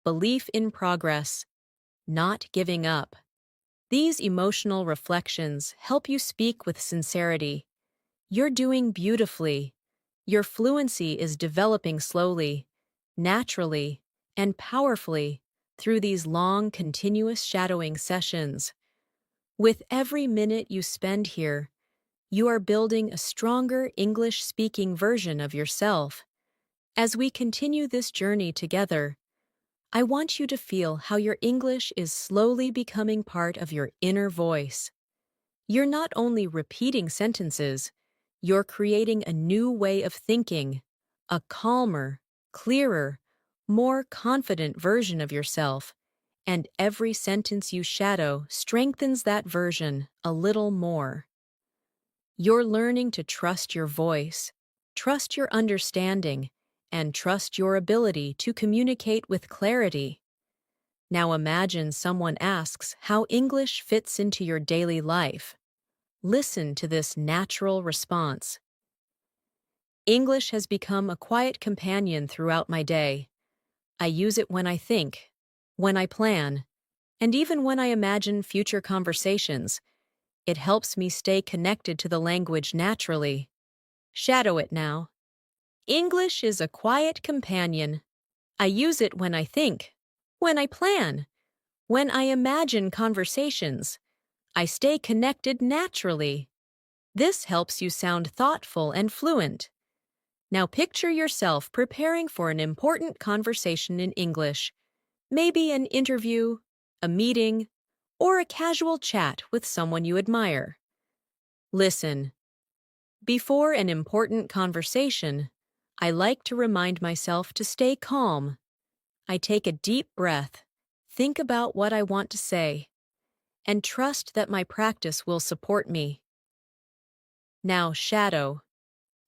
S1: belief in progress, not giving up. These emotional reflections help you speak with sincerity. You're doing beautifully. Your fluency is developing slowly, naturally, and powerfully through these long, continuous shadowing sessions. With every minute you spend here, you are building a stronger English-speaking version of yourself. As we continue this journey together, I want you to feel how your English is slowly becoming part of your inner voice. You're not only repeating sentences, you're creating a new way of thinking, a calmer, clearer, more confident version of yourself, and every sentence you shadow strengthens that version a little more. You're learning to trust your voice, trust your understanding, and trust your ability to communicate with clarity. Now imagine someone asks how English fits into your daily life. Listen to this natural response. English has become a quiet companion throughout my day. I use it when I think, when I plan, and even when I imagine future conversations. It helps me stay connected to the language naturally. Shadow it now. English is a quiet companion. I use it when I think, when I plan, when I imagine conversations. I stay connected naturally. This helps you sound thoughtful and fluent. Now picture yourself preparing for an important conversation in English, maybe an interview, a meeting, or a casual chat with someone you admire. Listen. Before an important conversation, I like to remind myself to stay calm. I take a deep breath, think about what I want to say, and trust that my practice will support me. Now shadow.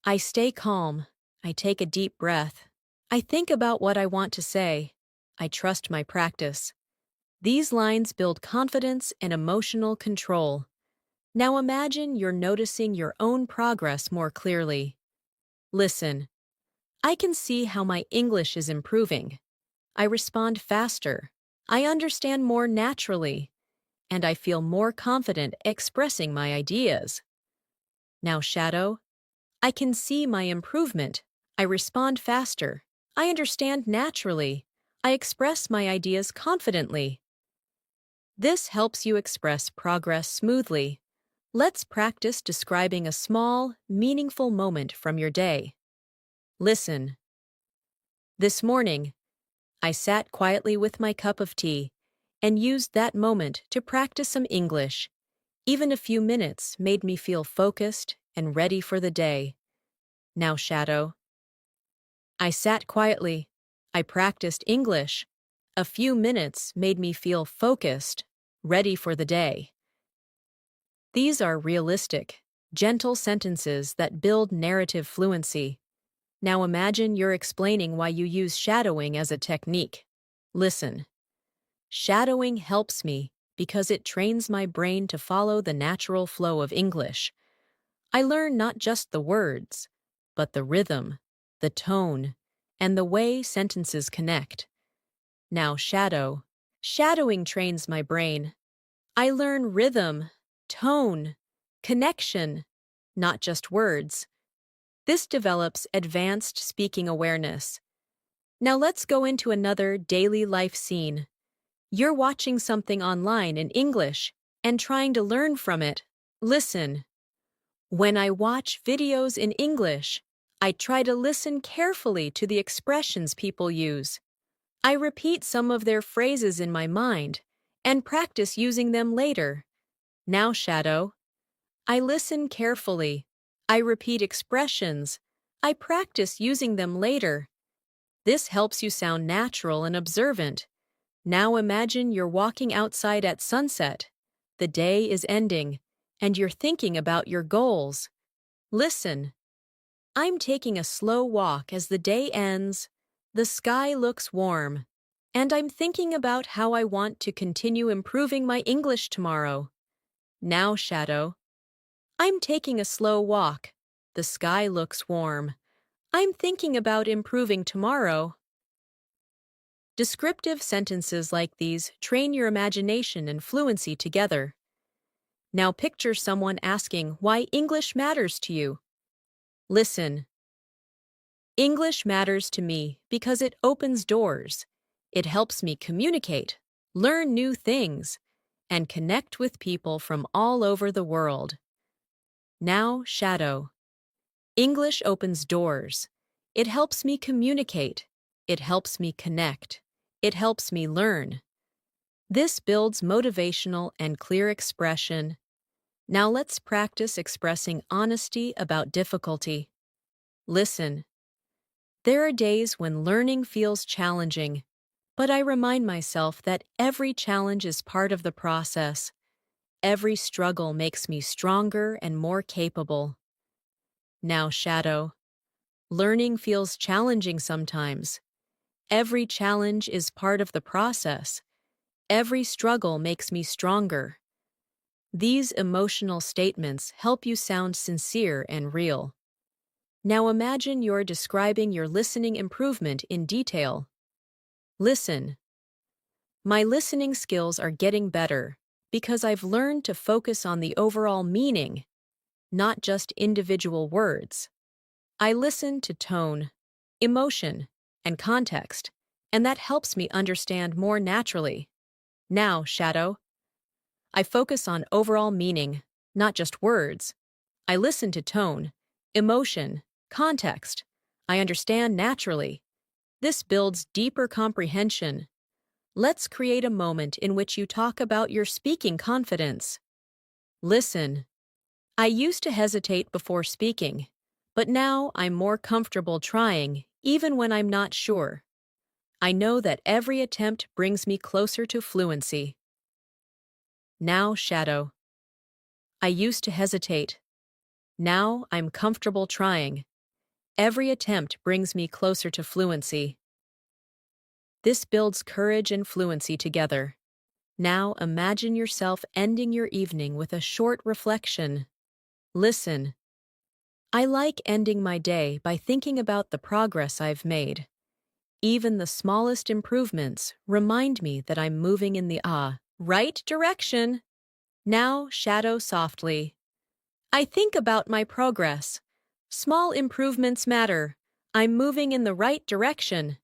S1: I stay calm. I take a deep breath. I think about what I want to say. I trust my practice. These lines build confidence and emotional control. Now imagine you're noticing your own progress more clearly. Listen. I can see how my English is improving. I respond faster. I understand more naturally. And I feel more confident expressing my ideas. Now shadow. I can see my improvement. I respond faster. I understand naturally. I express my ideas confidently. This helps you express progress smoothly. Let's practice describing a small, meaningful moment from your day. Listen. This morning, I sat quietly with my cup of tea and used that moment to practice some English. Even a few minutes made me feel focused and ready for the day. Now shadow. I sat quietly. I practiced English. A few minutes made me feel focused, ready for the day. These are realistic, gentle sentences that build narrative fluency. Now imagine you're explaining why you use shadowing as a technique. Listen. Shadowing helps me because it trains my brain to follow the natural flow of English. I learn not just the words, but the rhythm, the tone, and the way sentences connect. Now shadow. Shadowing trains my brain. I learn rhythm, tone, connection, not just words. This develops advanced speaking awareness. Now let's go into another daily life scene. You're watching something online in English and trying to learn from it. Listen. When I watch videos in English, I try to listen carefully to the expressions people use. I repeat some of their phrases in my mind and practice using them later. Now shadow. I listen carefully. I repeat expressions. I practice using them later. This helps you sound natural and observant. Now imagine you're walking outside at sunset. The day is ending, and you're thinking about your goals. Listen. I'm taking a slow walk as the day ends. The sky looks warm, and I'm thinking about how I want to continue improving my English tomorrow. Now, shadow. I'm taking a slow walk. The sky looks warm. I'm thinking about improving tomorrow. Descriptive sentences like these train your imagination and fluency together. Now picture someone asking why English matters to you. Listen. English matters to me because it opens doors. It helps me communicate, learn new things, and connect with people from all over the world. Now shadow. English opens doors. It helps me communicate. It helps me connect. It helps me learn. This builds motivational and clear expression. Now let's practice expressing honesty about difficulty. Listen. There are days when learning feels challenging, but I remind myself that every challenge is part of the process. Every struggle makes me stronger and more capable. Now shadow. Learning feels challenging sometimes. Every challenge is part of the process. Every struggle makes me stronger. These emotional statements help you sound sincere and real. Now imagine you're describing your listening improvement in detail. Listen. My listening skills are getting better because I've learned to focus on the overall meaning, not just individual words. I listen to tone, emotion, and context, and that helps me understand more naturally. Now, shadow. I focus on overall meaning, not just words. I listen to tone, emotion, context. I understand naturally. This builds deeper comprehension. Let's create a moment in which you talk about your speaking confidence. Listen. I used to hesitate before speaking, but now I'm more comfortable trying, even when I'm not sure. I know that every attempt brings me closer to fluency. Now, shadow. I used to hesitate. Now I'm comfortable trying. Every attempt brings me closer to fluency. This builds courage and fluency together. Now imagine yourself ending your evening with a short reflection. Listen. I like ending my day by thinking about the progress I've made. Even the smallest improvements remind me that I'm moving in the right direction. Now shadow softly. I think about my progress. Small improvements matter. I'm moving in the right direction.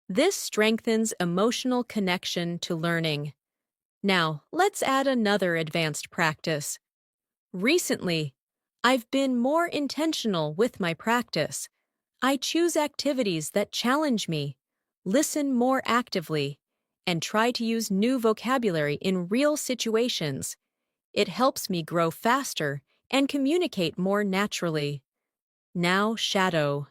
S1: This strengthens emotional connection to learning. Now, let's add another advanced practice. Recently, I've been more intentional with my practice. I choose activities that challenge me, listen more actively, and try to use new vocabulary in real situations. It helps me grow faster and communicate more naturally. Now, shadow.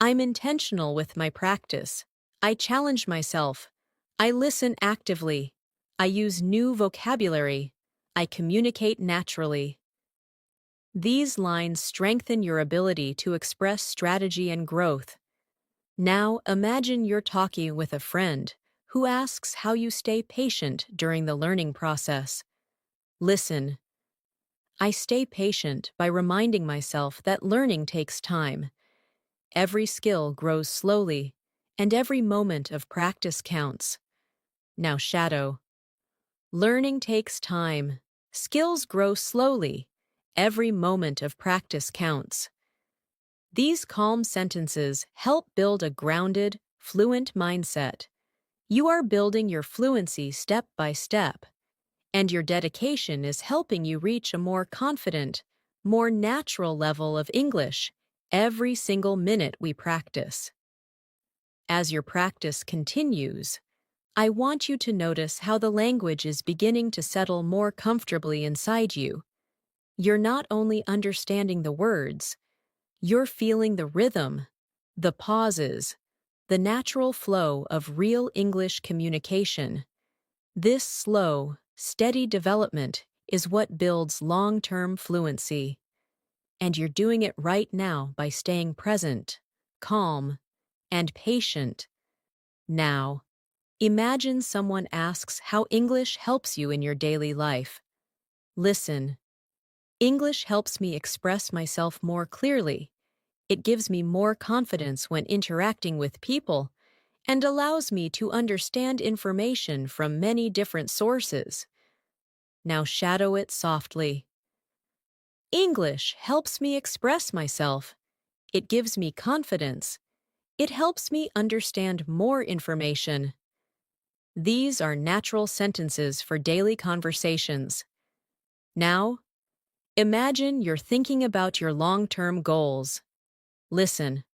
S1: I'm intentional with my practice. I challenge myself. I listen actively. I use new vocabulary. I communicate naturally. These lines strengthen your ability to express strategy and growth. Now imagine you're talking with a friend who asks how you stay patient during the learning process. Listen. I stay patient by reminding myself that learning takes time. Every skill grows slowly, and every moment of practice counts. Now shadow. Learning takes time. Skills grow slowly. Every moment of practice counts. These calm sentences help build a grounded, fluent mindset. You are building your fluency step by step, and your dedication is helping you reach a more confident, more natural level of English every single minute we practice. As your practice continues, I want you to notice how the language is beginning to settle more comfortably inside you. You're not only understanding the words, you're feeling the rhythm, the pauses, the natural flow of real English communication. This slow, steady development is what builds long-term fluency. And you're doing it right now by staying present, calm, and patient. Now, imagine someone asks how English helps you in your daily life. Listen. English helps me express myself more clearly. It gives me more confidence when interacting with people and allows me to understand information from many different sources. Now shadow it softly. English helps me express myself. It gives me confidence. It helps me understand more information. These are natural sentences for daily conversations. Now, imagine you're thinking about your long-term goals. Listen.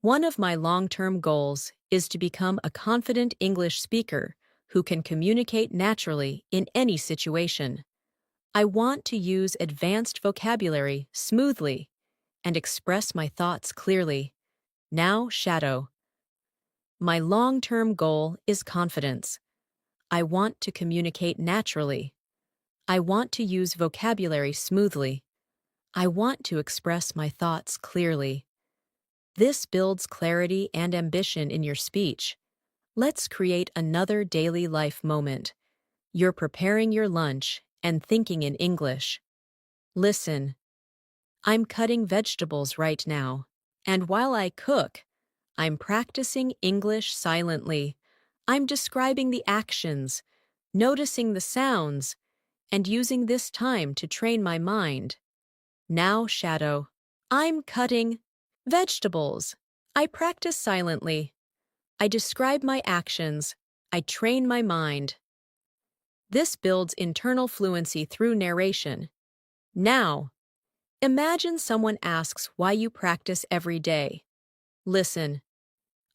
S1: One of my long-term goals is to become a confident English speaker who can communicate naturally in any situation. I want to use advanced vocabulary smoothly and express my thoughts clearly. Now, shadow. My long-term goal is confidence. I want to communicate naturally. I want to use vocabulary smoothly. I want to express my thoughts clearly. This builds clarity and ambition in your speech. Let's create another daily life moment. You're preparing your lunch and thinking in English. Listen. I'm cutting vegetables right now, and while I cook, I'm practicing English silently. I'm describing the actions, noticing the sounds, and using this time to train my mind. Now, shadow. I'm cutting vegetables. I practice silently. I describe my actions. I train my mind. This builds internal fluency through narration. Now, imagine someone asks why you practice every day. Listen.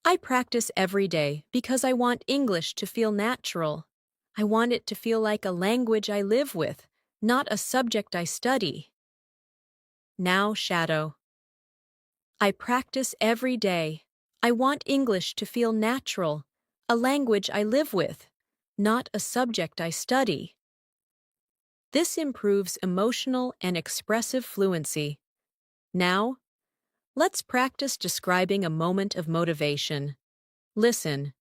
S1: I practice every day because I want English to feel natural. I want it to feel like a language I live with, not a subject I study. Now, shadow. I practice every day. I want English to feel natural, a language I live with, not a subject I study. This improves emotional and expressive fluency. Now, let's practice describing a moment of motivation. Listen.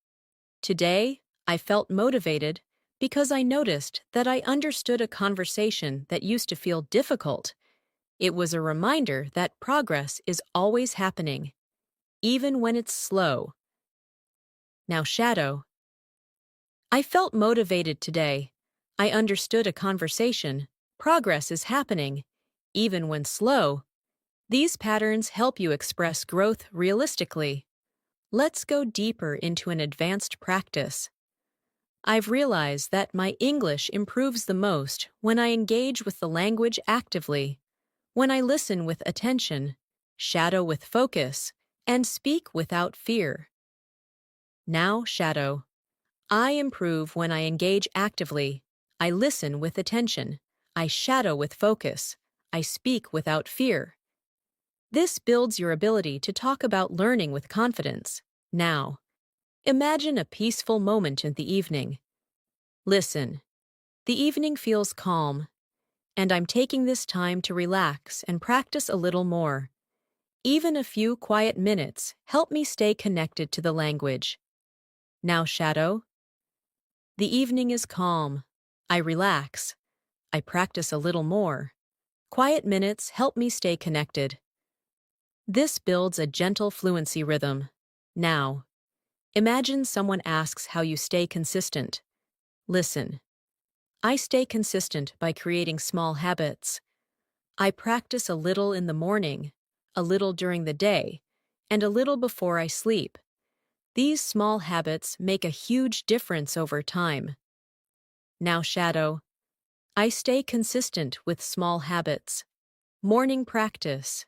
S1: Today, I felt motivated because I noticed that I understood a conversation that used to feel difficult. It was a reminder that progress is always happening, even when it's slow. Now, shadow. I felt motivated today. I understood a conversation. Progress is happening, even when slow. These patterns help you express growth realistically. Let's go deeper into an advanced practice. I've realized that my English improves the most when I engage with the language actively, when I listen with attention, shadow with focus, and speak without fear. Now, shadow. I improve when I engage actively. I listen with attention. I shadow with focus. I speak without fear. This builds your ability to talk about learning with confidence. Now, imagine a peaceful moment in the evening. Listen. The evening feels calm, and I'm taking this time to relax and practice a little more. Even a few quiet minutes help me stay connected to the language. Now, shadow. The evening is calm. I relax. I practice a little more. Quiet minutes help me stay connected. This builds a gentle fluency rhythm. Now, imagine someone asks how you stay consistent. Listen. I stay consistent by creating small habits. I practice a little in the morning, a little during the day, and a little before I sleep. These small habits make a huge difference over time. Now, shadow. I stay consistent with small habits. Morning practice,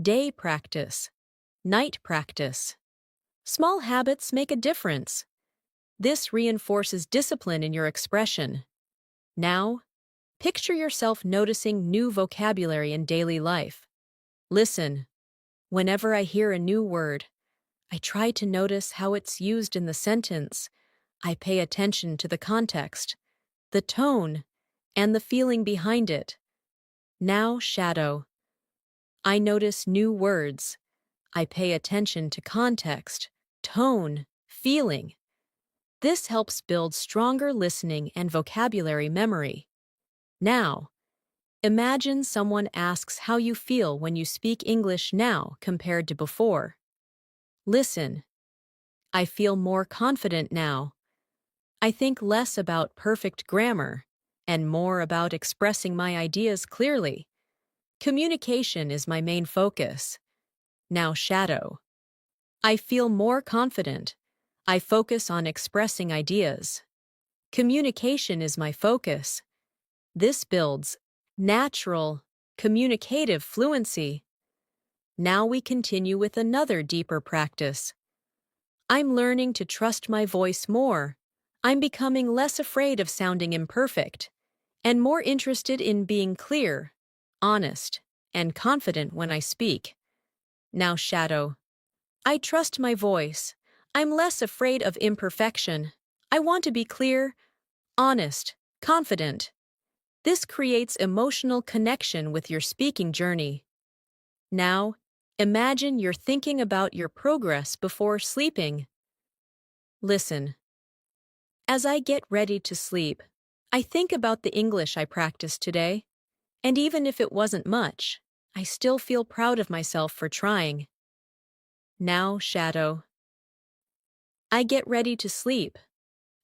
S1: day practice, night practice. Small habits make a difference. This reinforces discipline in your expression. Now, picture yourself noticing new vocabulary in daily life. Listen. Whenever I hear a new word, I try to notice how it's used in the sentence. I pay attention to the context, the tone, and the feeling behind it. Now, shadow. I notice new words. I pay attention to context, tone, feeling. This helps build stronger listening and vocabulary memory. Now, Imagine someone asks how you feel when you speak English now compared to before. Listen. I feel more confident now. I think less about perfect grammar and more about expressing my ideas clearly. Communication is my main focus. Now shadow. I feel more confident. I focus on expressing ideas. Communication is my focus. This builds natural, communicative fluency. Now we continue with another deeper practice. I'm learning to trust my voice more. I'm becoming less afraid of sounding imperfect and more interested in being clear, honest, and confident when I speak. Now shadow. I trust my voice. I'm less afraid of imperfection. I want to be clear, honest, confident. This creates emotional connection with your speaking journey. Now, imagine you're thinking about your progress before sleeping. Listen. As I get ready to sleep, I think about the English I practiced today, and even if it wasn't much, I still feel proud of myself for trying. Now, shadow. I get ready to sleep.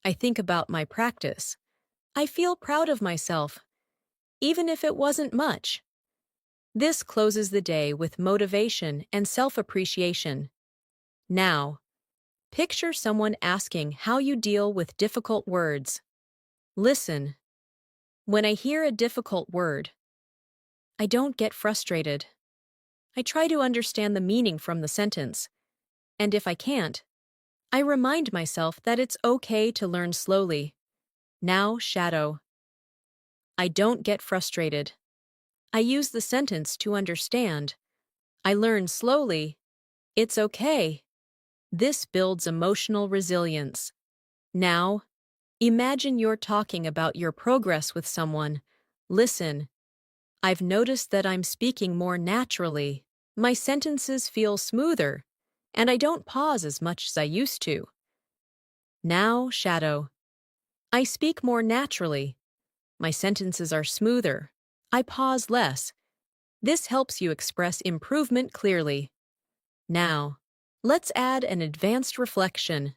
S1: I think about my practice. I feel proud of myself, even if it wasn't much. This closes the day with motivation and self-appreciation. Now, picture someone asking how you deal with difficult words. Listen. When I hear a difficult word, I don't get frustrated. I try to understand the meaning from the sentence, and if I can't, I remind myself that it's okay to learn slowly. Now, shadow. I don't get frustrated. I use the sentence to understand. I learn slowly. It's okay. This builds emotional resilience. Now, imagine you're talking about your progress with someone. Listen. I've noticed that I'm speaking more naturally. My sentences feel smoother, and I don't pause as much as I used to. Now, shadow. I speak more naturally. My sentences are smoother. I pause less. This helps you express improvement clearly. Now, let's add an advanced reflection.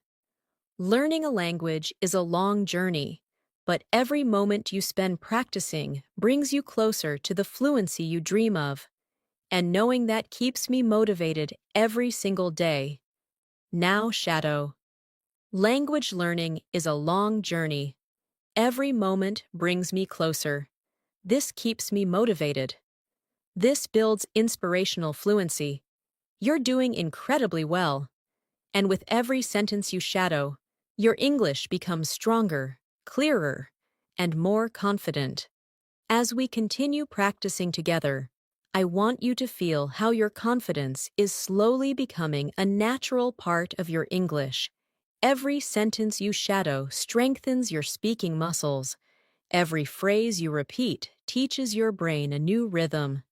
S1: Learning a language is a long journey, but every moment you spend practicing brings you closer to the fluency you dream of. And knowing that keeps me motivated every single day. Now, shadow. Language learning is a long journey. Every moment brings me closer. This keeps me motivated. This builds inspirational fluency. You're doing incredibly well. And with every sentence you shadow, your English becomes stronger, clearer, and more confident. As we continue practicing together, I want you to feel how your confidence is slowly becoming a natural part of your English. Every sentence you shadow strengthens your speaking muscles. Every phrase you repeat teaches your brain a new rhythm.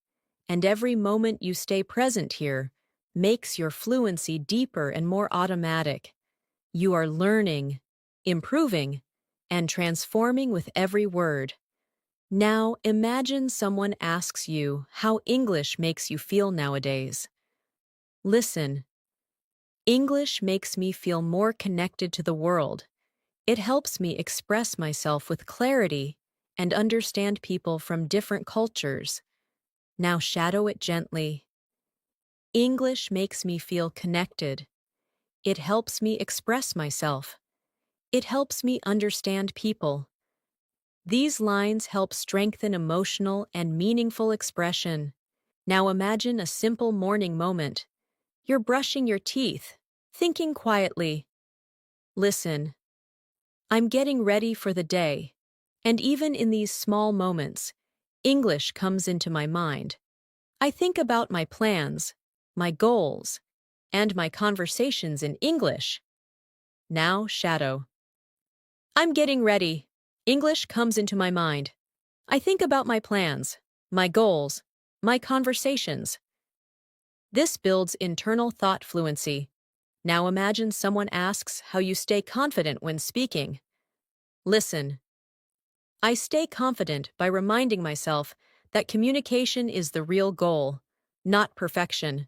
S1: And every moment you stay present here makes your fluency deeper and more automatic. You are learning, improving, and transforming with every word. Now imagine someone asks you how English makes you feel nowadays. Listen. English makes me feel more connected to the world. It helps me express myself with clarity and understand people from different cultures. Now shadow it gently. English makes me feel connected. It helps me express myself. It helps me understand people. These lines help strengthen emotional and meaningful expression. Now imagine a simple morning moment. You're brushing your teeth, thinking quietly. Listen. I'm getting ready for the day. And even in these small moments, English comes into my mind. I think about my plans, my goals, and my conversations in English. Now, shadow. I'm getting ready. English comes into my mind. I think about my plans, my goals, my conversations. This builds internal thought fluency. Now imagine someone asks how you stay confident when speaking. Listen. I stay confident by reminding myself that communication is the real goal, not perfection.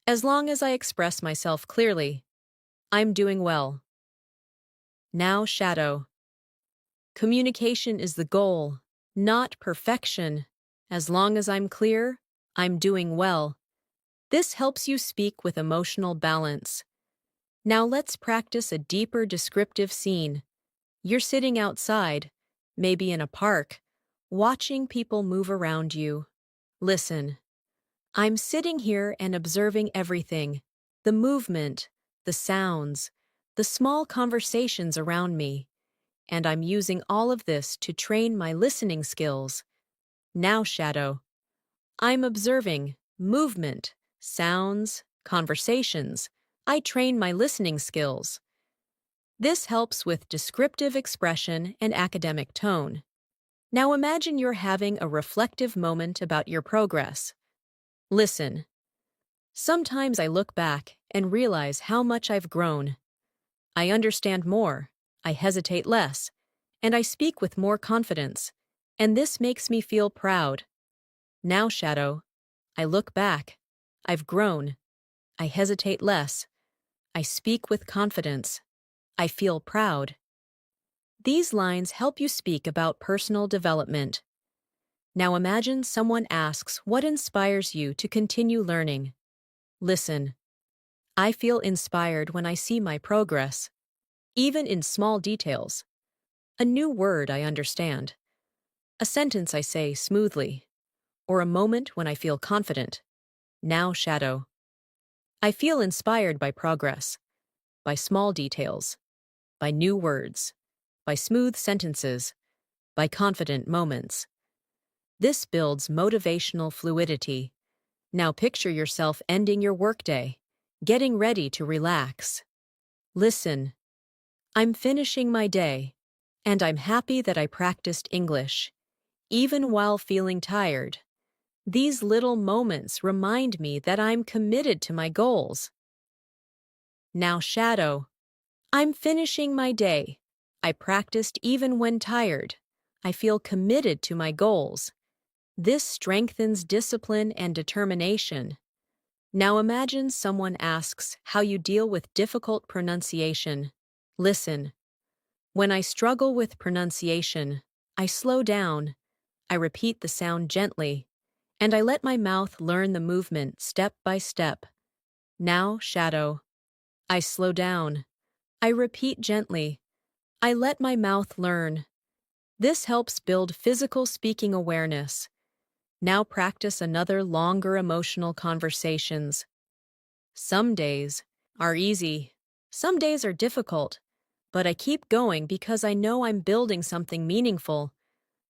S1: As long as I express myself clearly, I'm doing well. Now shadow. Communication is the goal, not perfection. As long as I'm clear, I'm doing well. This helps you speak with emotional balance. Now let's practice a deeper descriptive scene. You're sitting outside, maybe in a park, watching people move around you. Listen. I'm sitting here and observing everything. The movement, the sounds, the small conversations around me. And I'm using all of this to train my listening skills. Now shadow. I'm observing movement, sounds, conversations. I train my listening skills. This helps with descriptive expression and academic tone. Now imagine you're having a reflective moment about your progress. Listen. Sometimes I look back and realize how much I've grown. I understand more, I hesitate less, and I speak with more confidence, and this makes me feel proud. Now, shadow, I look back. I've grown. I hesitate less. I speak with confidence. I feel proud. These lines help you speak about personal development. Now imagine someone asks what inspires you to continue learning. Listen. I feel inspired when I see my progress, even in small details. A new word I understand. A sentence I say smoothly. Or a moment when I feel confident. Now shadow. I feel inspired by progress, by small details, by new words, by smooth sentences, by confident moments. This builds motivational fluidity. Now picture yourself ending your workday, getting ready to relax. Listen. I'm finishing my day, and I'm happy that I practiced English, even while feeling tired. These little moments remind me that I'm committed to my goals. Now shadow. I'm finishing my day. I practiced even when tired. I feel committed to my goals. This strengthens discipline and determination. Now imagine someone asks how you deal with difficult pronunciation. Listen. When I struggle with pronunciation, I slow down. I repeat the sound gently, and I let my mouth learn the movement step by step. Now, shadow. I slow down. I repeat gently. I let my mouth learn. This helps build physical speaking awareness. Now practice another longer emotional conversations. Some days are easy. Some days are difficult. But I keep going because I know I'm building something meaningful.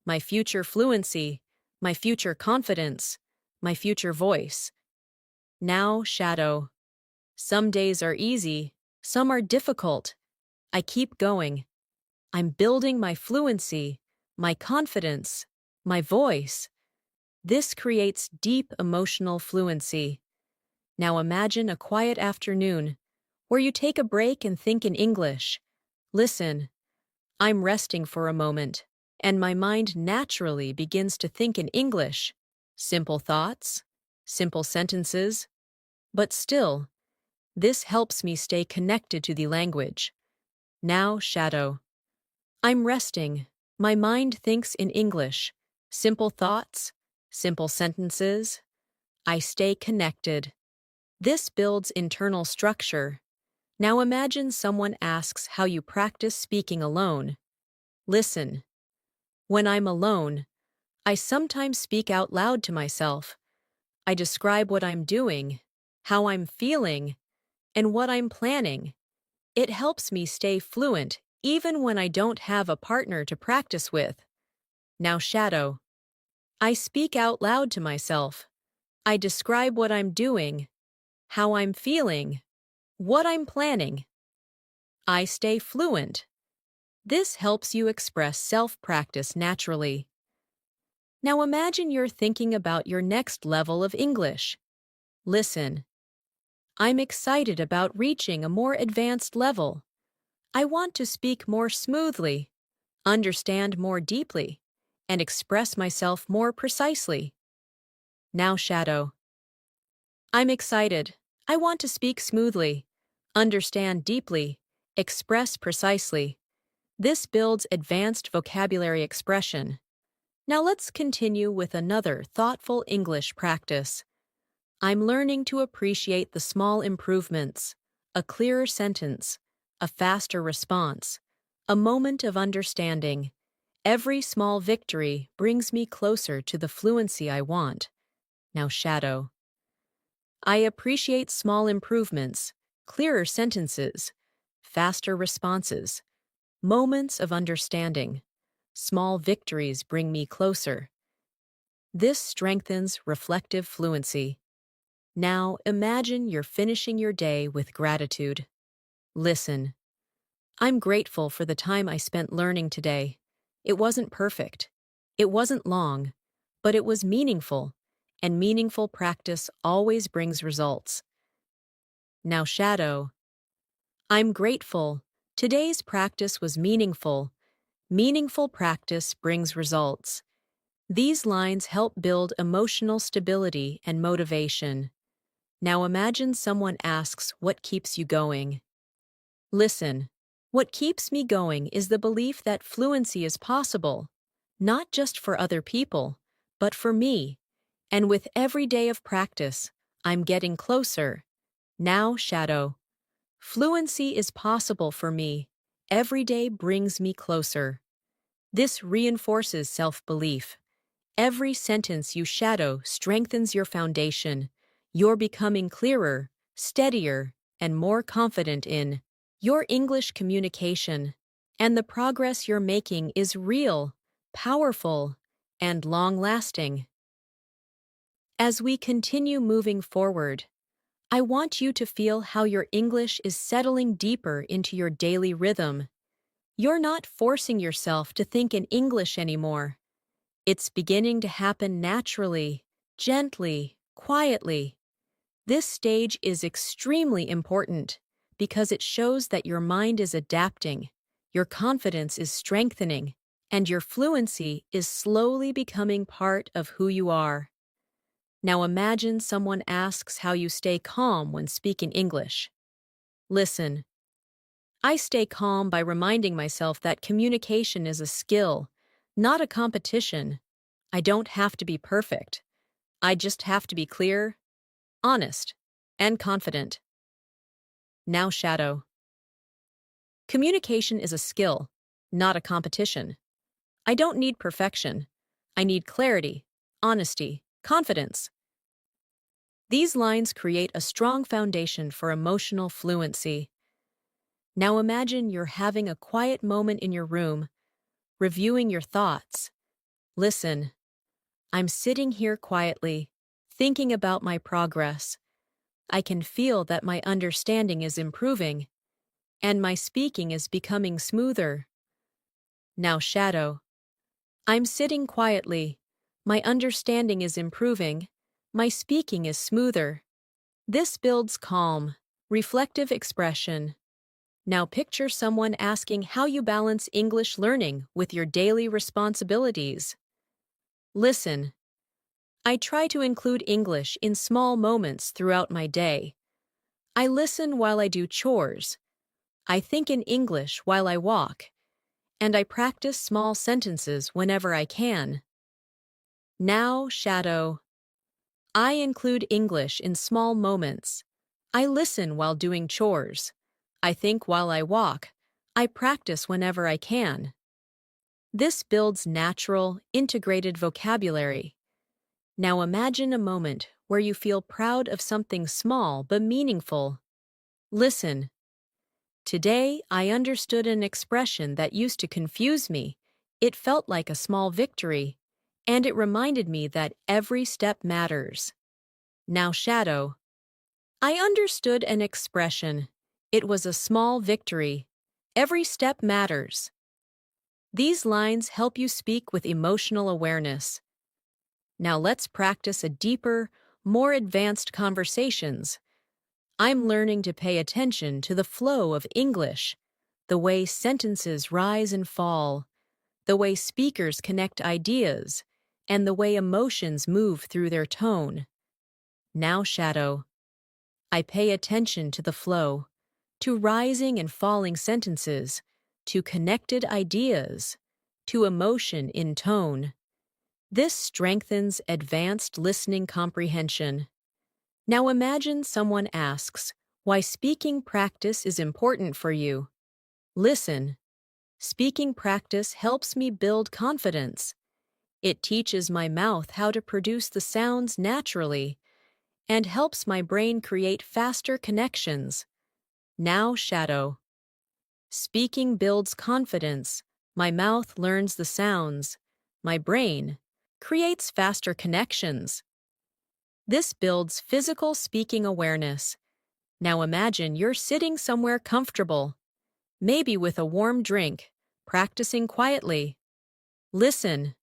S1: My future fluency, my future confidence, my future voice. Now, shadow. Some days are easy, some are difficult. I keep going. I'm building my fluency, my confidence, my voice. This creates deep emotional fluency. Now imagine a quiet afternoon where you take a break and think in English. Listen. I'm resting for a moment, and my mind naturally begins to think in English. Simple thoughts, simple sentences. But still, this helps me stay connected to the language. Now, shadow. I'm resting. My mind thinks in English. Simple thoughts, simple sentences. I stay connected. This builds internal structure. Now imagine someone asks how you practice speaking alone. Listen. When I'm alone, I sometimes speak out loud to myself. I describe what I'm doing, how I'm feeling, and what I'm planning. It helps me stay fluent even when I don't have a partner to practice with. Now shadow. I speak out loud to myself. I describe what I'm doing, how I'm feeling, what I'm planning. I stay fluent. This helps you express self-practice naturally. Now imagine you're thinking about your next level of English. Listen. I'm excited about reaching a more advanced level. I want to speak more smoothly, understand more deeply, and express myself more precisely. Now shadow. I'm excited. I want to speak smoothly, understand deeply, express precisely. This builds advanced vocabulary expression. Now let's continue with another thoughtful English practice. I'm learning to appreciate the small improvements, a clearer sentence, a faster response, a moment of understanding. Every small victory brings me closer to the fluency I want. Now shadow. I appreciate small improvements, clearer sentences, faster responses, moments of understanding. Small victories bring me closer. This strengthens reflective fluency. Now imagine you're finishing your day with gratitude. Listen. I'm grateful for the time I spent learning today. It wasn't perfect. It wasn't long, but it was meaningful, and meaningful practice always brings results. Now shadow. I'm grateful. Today's practice was meaningful. Meaningful practice brings results. These lines help build emotional stability and motivation. Now imagine someone asks what keeps you going. Listen. What keeps me going is the belief that fluency is possible, not just for other people, but for me. And with every day of practice, I'm getting closer. Now, shadow. Fluency is possible for me. Every day brings me closer. This reinforces self-belief. Every sentence you shadow strengthens your foundation. You're becoming clearer, steadier, and more confident in your English communication. And the progress you're making is real, powerful, and long-lasting. As we continue moving forward, I want you to feel how your English is settling deeper into your daily rhythm. You're not forcing yourself to think in English anymore. It's beginning to happen naturally, gently, quietly. This stage is extremely important because it shows that your mind is adapting, your confidence is strengthening, and your fluency is slowly becoming part of who you are. Now imagine someone asks how you stay calm when speaking English. Listen. I stay calm by reminding myself that communication is a skill, not a competition. I don't have to be perfect. I just have to be clear, honest, and confident. Now shadow. Communication is a skill, not a competition. I don't need perfection. I need clarity, honesty, confidence. These lines create a strong foundation for emotional fluency. Now imagine you're having a quiet moment in your room, reviewing your thoughts. Listen. I'm sitting here quietly, thinking about my progress. I can feel that my understanding is improving, and my speaking is becoming smoother. Now shadow. I'm sitting quietly. My understanding is improving. My speaking is smoother. This builds calm, reflective expression. Now picture someone asking how you balance English learning with your daily responsibilities. Listen. I try to include English in small moments throughout my day. I listen while I do chores. I think in English while I walk. And I practice small sentences whenever I can. Now, shadow. I include English in small moments. I listen while doing chores. I think while I walk. I practice whenever I can. This builds natural, integrated vocabulary. Now imagine a moment where you feel proud of something small but meaningful. Listen. Today, I understood an expression that used to confuse me. It felt like a small victory, and it reminded me that every step matters. Now shadow. I understood an expression. It was a small victory. Every step matters. These lines help you speak with emotional awareness. Now let's practice a deeper, more advanced conversations. I'm learning to pay attention to the flow of English, the way sentences rise and fall, the way speakers connect ideas, and the way emotions move through their tone. Now shadow. I pay attention to the flow, to rising and falling sentences, to connected ideas, to emotion in tone. This strengthens advanced listening comprehension. Now imagine someone asks why speaking practice is important for you. Listen. Speaking practice helps me build confidence. It teaches my mouth how to produce the sounds naturally and helps my brain create faster connections. Now shadow. Speaking builds confidence. My mouth learns the sounds. My brain creates faster connections. This builds physical speaking awareness. Now imagine you're sitting somewhere comfortable, maybe with a warm drink, practicing quietly. Listen.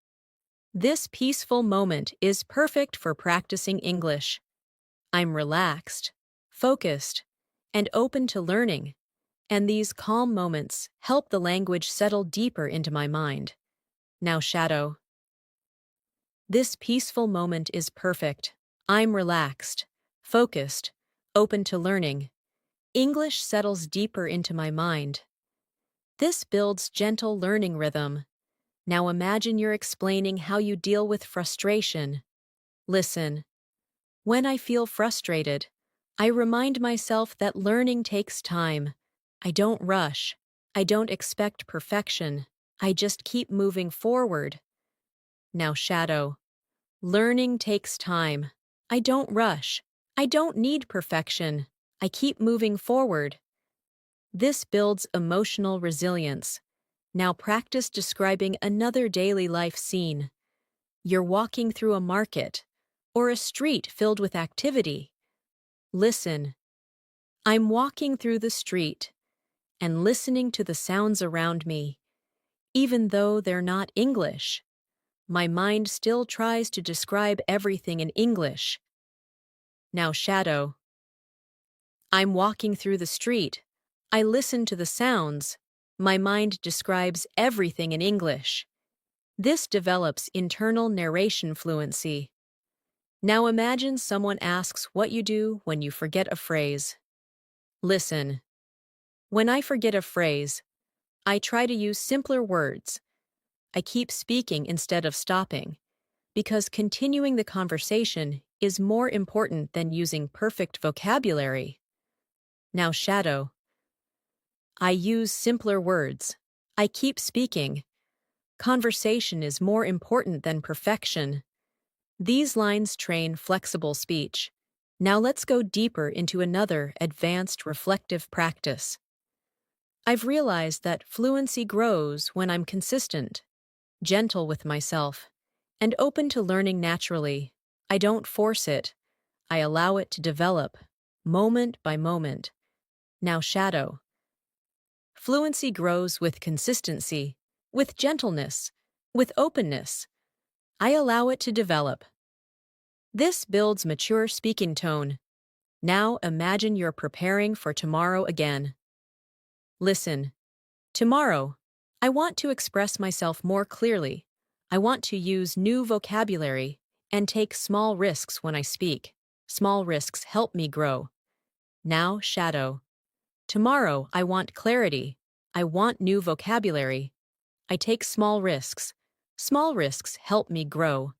S1: This peaceful moment is perfect for practicing English. I'm relaxed, focused, and open to learning, and these calm moments help the language settle deeper into my mind. Now shadow. This peaceful moment is perfect. I'm relaxed, focused, open to learning. English settles deeper into my mind. This builds gentle learning rhythm. Now imagine you're explaining how you deal with frustration. Listen. When I feel frustrated, I remind myself that learning takes time. I don't rush. I don't expect perfection. I just keep moving forward. Now shadow. Learning takes time. I don't rush. I don't need perfection. I keep moving forward. This builds emotional resilience. Now practice describing another daily life scene. You're walking through a market or a street filled with activity. Listen. I'm walking through the street and listening to the sounds around me. Even though they're not English, my mind still tries to describe everything in English. Now shadow. I'm walking through the street. I listen to the sounds. My mind describes everything in English. This develops internal narration fluency. Now imagine someone asks what you do when you forget a phrase. Listen. When I forget a phrase, I try to use simpler words. I keep speaking instead of stopping, because continuing the conversation is more important than using perfect vocabulary. Now shadow. I use simpler words. I keep speaking. Conversation is more important than perfection. These lines train flexible speech. Now let's go deeper into another advanced reflective practice. I've realized that fluency grows when I'm consistent, gentle with myself, and open to learning naturally. I don't force it. I allow it to develop, moment by moment. Now shadow. Fluency grows with consistency, with gentleness, with openness. I allow it to develop. This builds mature speaking tone. Now imagine you're preparing for tomorrow again. Listen. Tomorrow, I want to express myself more clearly. I want to use new vocabulary and take small risks when I speak. Small risks help me grow. Now shadow. Tomorrow, I want clarity. I want new vocabulary. I take small risks. Small risks help me grow.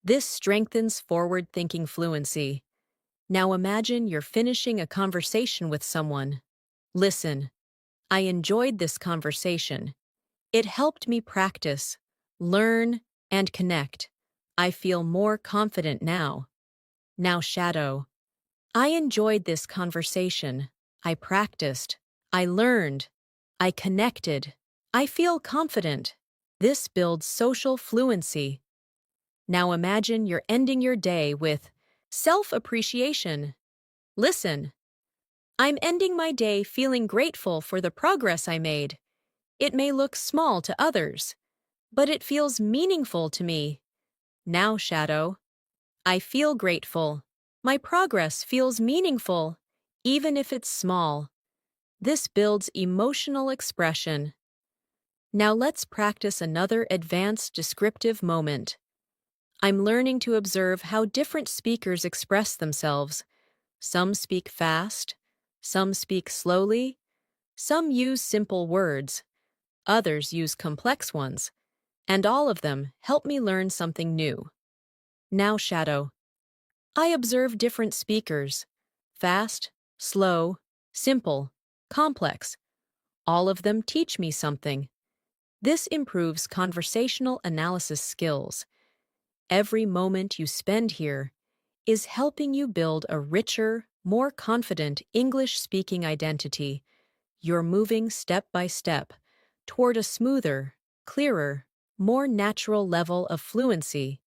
S1: This strengthens forward-thinking fluency. Now imagine you're finishing a conversation with someone. Listen. I enjoyed this conversation. It helped me practice, learn, and connect. I feel more confident now. Now shadow. I enjoyed this conversation. I practiced. I learned. I connected. I feel confident. This builds social fluency. Now imagine you're ending your day with self-appreciation. Listen. I'm ending my day feeling grateful for the progress I made. It may look small to others, but it feels meaningful to me. Now shadow. I feel grateful. My progress feels meaningful, even if it's small. This builds emotional expression. Now let's practice another advanced descriptive moment. I'm learning to observe how different speakers express themselves. Some speak fast, some speak slowly, some use simple words, others use complex ones, and all of them help me learn something new. Now shadow. I observe different speakers. Fast, slow, simple, complex. All of them teach me something. This improves conversational analysis skills. Every moment you spend here is helping you build a richer, more confident English-speaking identity. You're moving step by step toward a smoother, clearer, more natural level of fluency,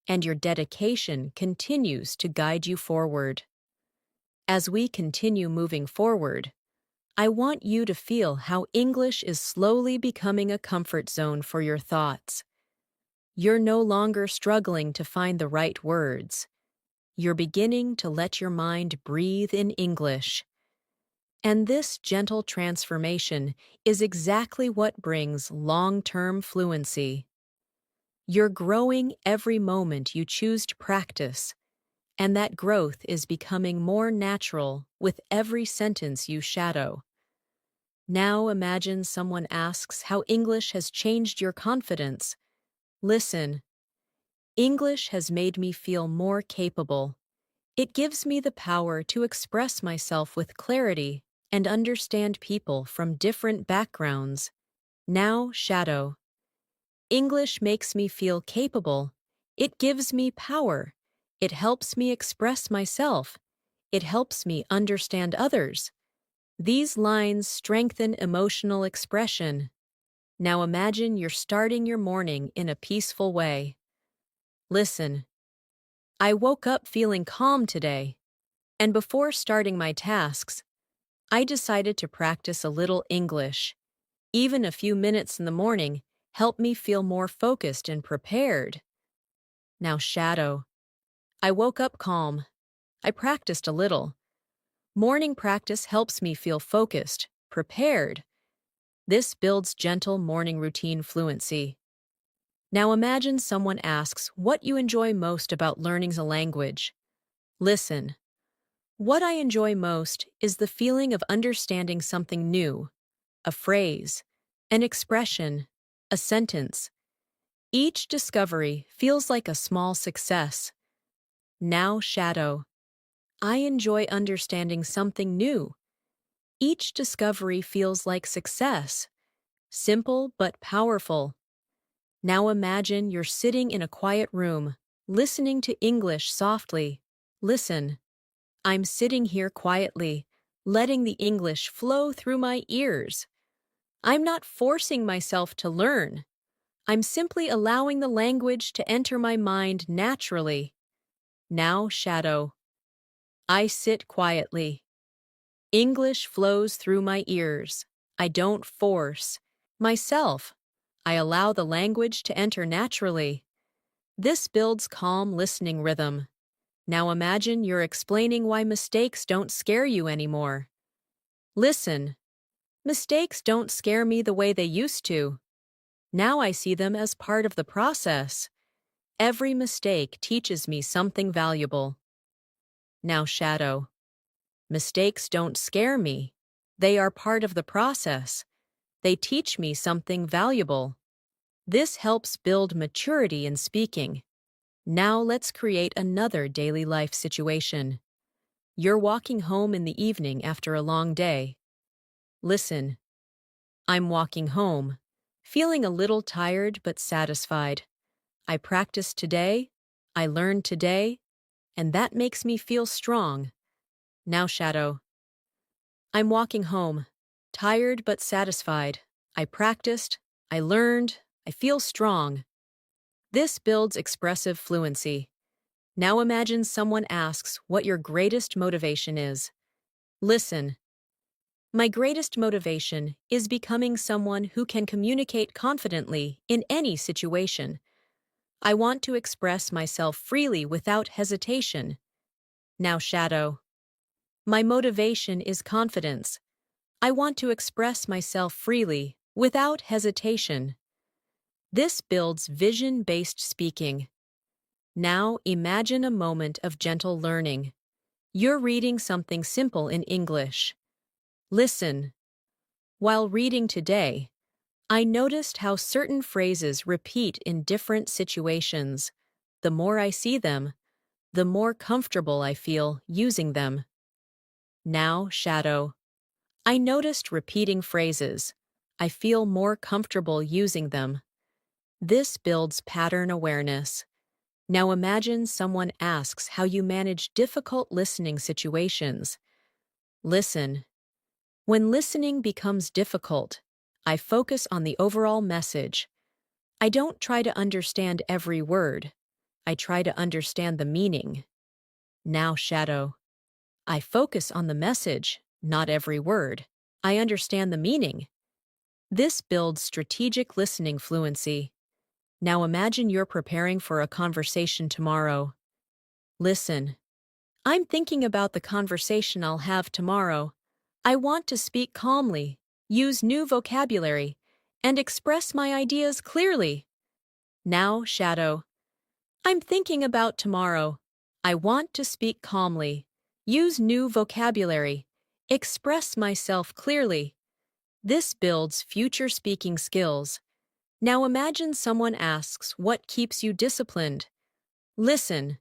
S1: and your dedication continues to guide you forward. As we continue moving forward, I want you to feel how English is slowly becoming a comfort zone for your thoughts. You're no longer struggling to find the right words. You're beginning to let your mind breathe in English. And this gentle transformation is exactly what brings long-term fluency. You're growing every moment you choose to practice, and that growth is becoming more natural with every sentence you shadow. Now imagine someone asks how English has changed your confidence. Listen. English has made me feel more capable. It gives me the power to express myself with clarity and understand people from different backgrounds. Now, shadow. English makes me feel capable. It gives me power. It helps me express myself. It helps me understand others. These lines strengthen emotional expression. Now imagine you're starting your morning in a peaceful way. Listen. I woke up feeling calm today, and before starting my tasks, I decided to practice a little English. Even a few minutes in the morning help me feel more focused and prepared. Now shadow. I woke up calm. I practiced a little. Morning practice helps me feel focused, prepared. This builds gentle morning routine fluency. Now imagine someone asks what you enjoy most about learning a language. Listen. What I enjoy most is the feeling of understanding something new, a phrase, an expression, a sentence. Each discovery feels like a small success. Now shadow. I enjoy understanding something new. Each discovery feels like success. Simple but powerful. Now imagine you're sitting in a quiet room, listening to English softly. Listen. I'm sitting here quietly, letting the English flow through my ears. I'm not forcing myself to learn. I'm simply allowing the language to enter my mind naturally. Now, shadow. I sit quietly. English flows through my ears. I don't force myself. I allow the language to enter naturally. This builds calm listening rhythm. Now imagine you're explaining why mistakes don't scare you anymore. Listen. Mistakes don't scare me the way they used to. Now I see them as part of the process. Every mistake teaches me something valuable. Now shadow. Mistakes don't scare me. They are part of the process. They teach me something valuable. This helps build maturity in speaking. Now let's create another daily life situation. You're walking home in the evening after a long day. Listen. I'm walking home, feeling a little tired but satisfied. I practiced today, I learned today, and that makes me feel strong. Now shadow. I'm walking home, tired but satisfied. I practiced, I learned, I feel strong. This builds expressive fluency. Now imagine someone asks what your greatest motivation is. Listen. My greatest motivation is becoming someone who can communicate confidently in any situation. I want to express myself freely without hesitation. Now shadow. My motivation is confidence. I want to express myself freely without hesitation. This builds vision-based speaking. Now imagine a moment of gentle learning. You're reading something simple in English. Listen. While reading today, I noticed how certain phrases repeat in different situations. The more I see them, the more comfortable I feel using them. Now, shadow. I noticed repeating phrases. I feel more comfortable using them. This builds pattern awareness. Now imagine someone asks how you manage difficult listening situations. Listen. When listening becomes difficult, I focus on the overall message. I don't try to understand every word. I try to understand the meaning. Now, shadow. I focus on the message, not every word. I understand the meaning. This builds strategic listening fluency. Now imagine you're preparing for a conversation tomorrow. Listen. I'm thinking about the conversation I'll have tomorrow. I want to speak calmly, use new vocabulary, and express my ideas clearly. Now, shadow. I'm thinking about tomorrow. I want to speak calmly, use new vocabulary, express myself clearly. This builds future speaking skills. Now imagine someone asks, what keeps you disciplined? Listen.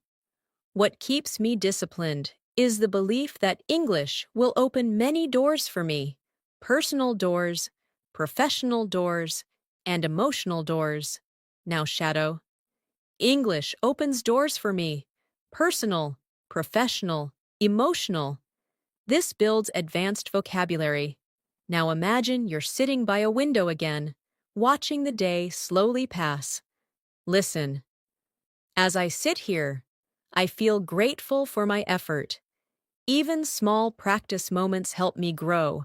S1: What keeps me disciplined is the belief that English will open many doors for me. Personal doors, professional doors, and emotional doors. Now, shadow. English opens doors for me. Personal, professional, emotional. This builds advanced vocabulary. Now imagine you're sitting by a window again, watching the day slowly pass. Listen. As I sit here, I feel grateful for my effort. Even small practice moments help me grow,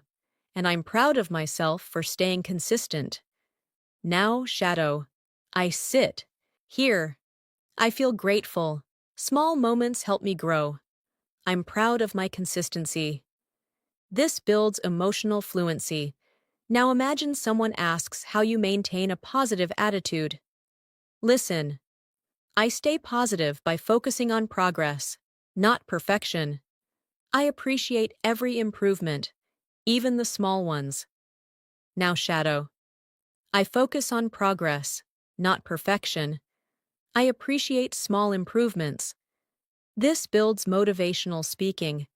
S1: and I'm proud of myself for staying consistent. Now, shadow. I sit. Here. I feel grateful. Small moments help me grow. I'm proud of my consistency. This builds emotional fluency. Now imagine someone asks how you maintain a positive attitude. Listen. I stay positive by focusing on progress, not perfection. I appreciate every improvement, even the small ones. Now, shadow. I focus on progress, not perfection. I appreciate small improvements. This builds motivational speaking.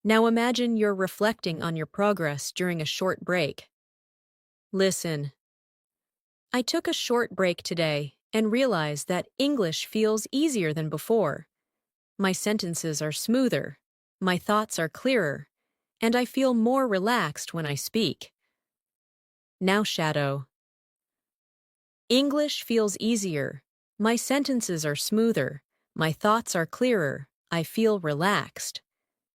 S1: Now imagine you're reflecting on your progress during a short break. Listen. I took a short break today and realized that English feels easier than before. My sentences are smoother, my thoughts are clearer, and I feel more relaxed when I speak. Now, shadow. English feels easier. My sentences are smoother, my thoughts are clearer, I feel relaxed.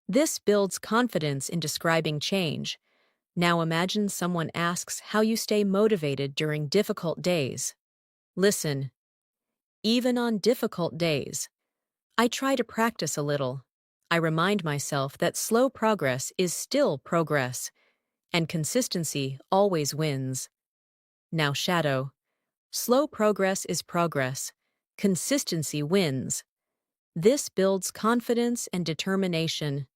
S1: This builds confidence in describing change. Now imagine someone asks how you stay motivated during difficult days. Listen. Even on difficult days, I try to practice a little. I remind myself that slow progress is still progress, and consistency always wins. Now, shadow. Slow progress is progress. Consistency wins. This builds confidence and determination.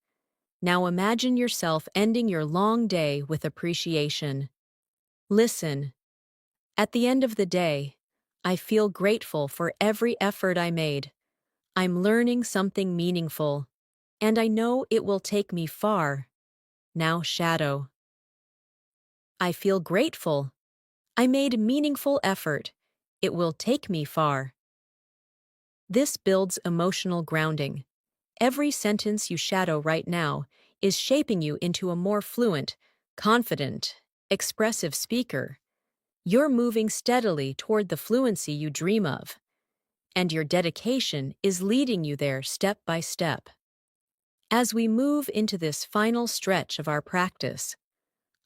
S1: Now imagine yourself ending your long day with appreciation. Listen. At the end of the day, I feel grateful for every effort I made. I'm learning something meaningful, and I know it will take me far. Now, shadow. I feel grateful. I made meaningful effort. It will take me far. This builds emotional grounding. Every sentence you shadow right now is shaping you into a more fluent, confident, expressive speaker. You're moving steadily toward the fluency you dream of, and your dedication is leading you there step by step. As we move into this final stretch of our practice,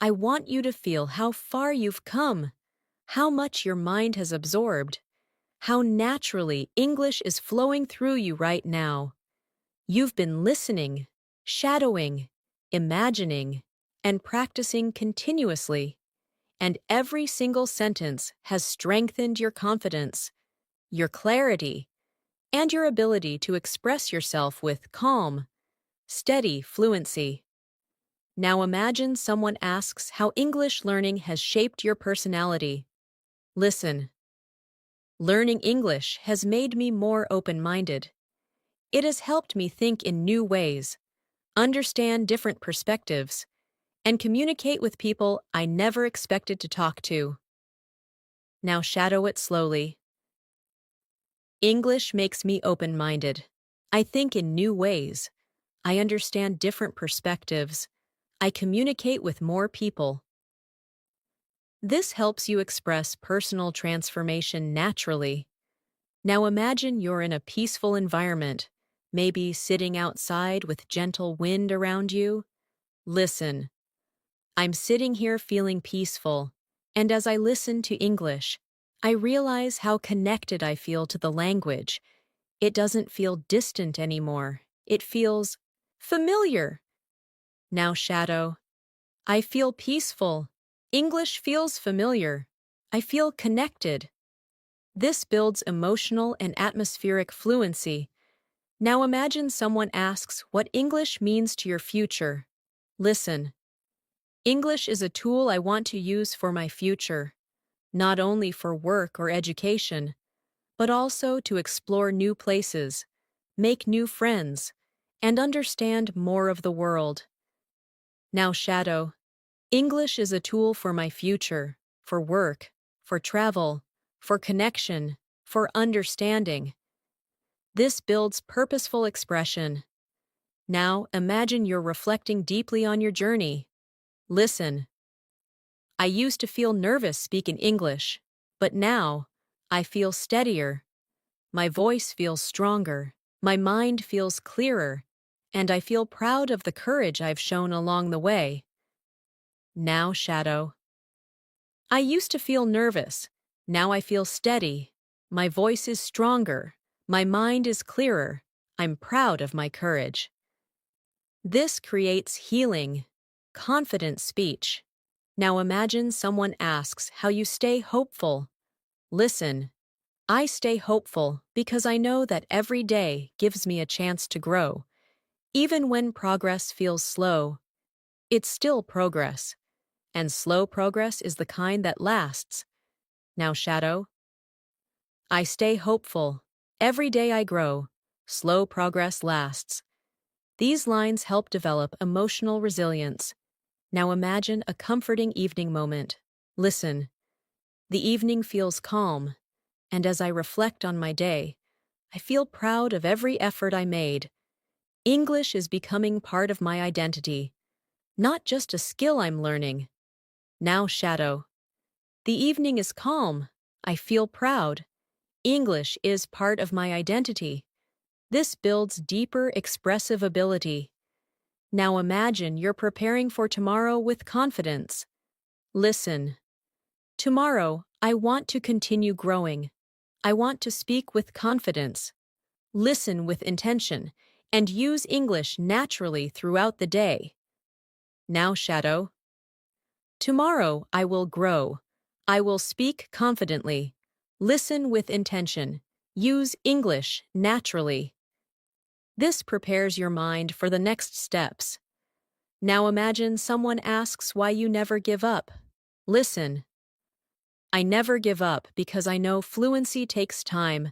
S1: I want you to feel how far you've come, how much your mind has absorbed, how naturally English is flowing through you right now. You've been listening, shadowing, imagining, and practicing continuously, and every single sentence has strengthened your confidence, your clarity, and your ability to express yourself with calm, steady fluency. Now imagine someone asks how English learning has shaped your personality. Listen. Learning English has made me more open-minded. It has helped me think in new ways, understand different perspectives, and communicate with people I never expected to talk to. Now shadow it slowly. English makes me open-minded. I think in new ways. I understand different perspectives. I communicate with more people. This helps you express personal transformation naturally. Now imagine you're in a peaceful environment, maybe sitting outside with gentle wind around you. Listen. I'm sitting here feeling peaceful, and as I listen to English, I realize how connected I feel to the language. It doesn't feel distant anymore. It feels familiar. Now shadow. I feel peaceful. English feels familiar. I feel connected. This builds emotional and atmospheric fluency. Now imagine someone asks what English means to your future. Listen. English is a tool I want to use for my future, not only for work or education, but also to explore new places, make new friends, and understand more of the world. Now shadow. English is a tool for my future, for work, for travel, for connection, for understanding. This builds purposeful expression. Now imagine you're reflecting deeply on your journey. Listen. I used to feel nervous speaking English, but now I feel steadier. My voice feels stronger, my mind feels clearer, and I feel proud of the courage I've shown along the way. Now shadow. I used to feel nervous. Now I feel steady. My voice is stronger. My mind is clearer. I'm proud of my courage. This creates healing, confident speech. Now imagine someone asks how you stay hopeful. Listen. I stay hopeful because I know that every day gives me a chance to grow. Even when progress feels slow, it's still progress. And slow progress is the kind that lasts. Now shadow. I stay hopeful. Every day I grow. Slow progress lasts. These lines help develop emotional resilience. Now imagine a comforting evening moment. Listen. The evening feels calm, and as I reflect on my day, I feel proud of every effort I made. English is becoming part of my identity, not just a skill I'm learning. Now shadow. The evening is calm. I feel proud. English is part of my identity. This builds deeper expressive ability. Now imagine you're preparing for tomorrow with confidence. Listen. Tomorrow, I want to continue growing. I want to speak with confidence, listen with intention, and use English naturally throughout the day. Now shadow. Tomorrow, I will grow. I will speak confidently, listen with intention, use English naturally. This prepares your mind for the next steps. Now imagine someone asks why you never give up. Listen. I never give up because I know fluency takes time,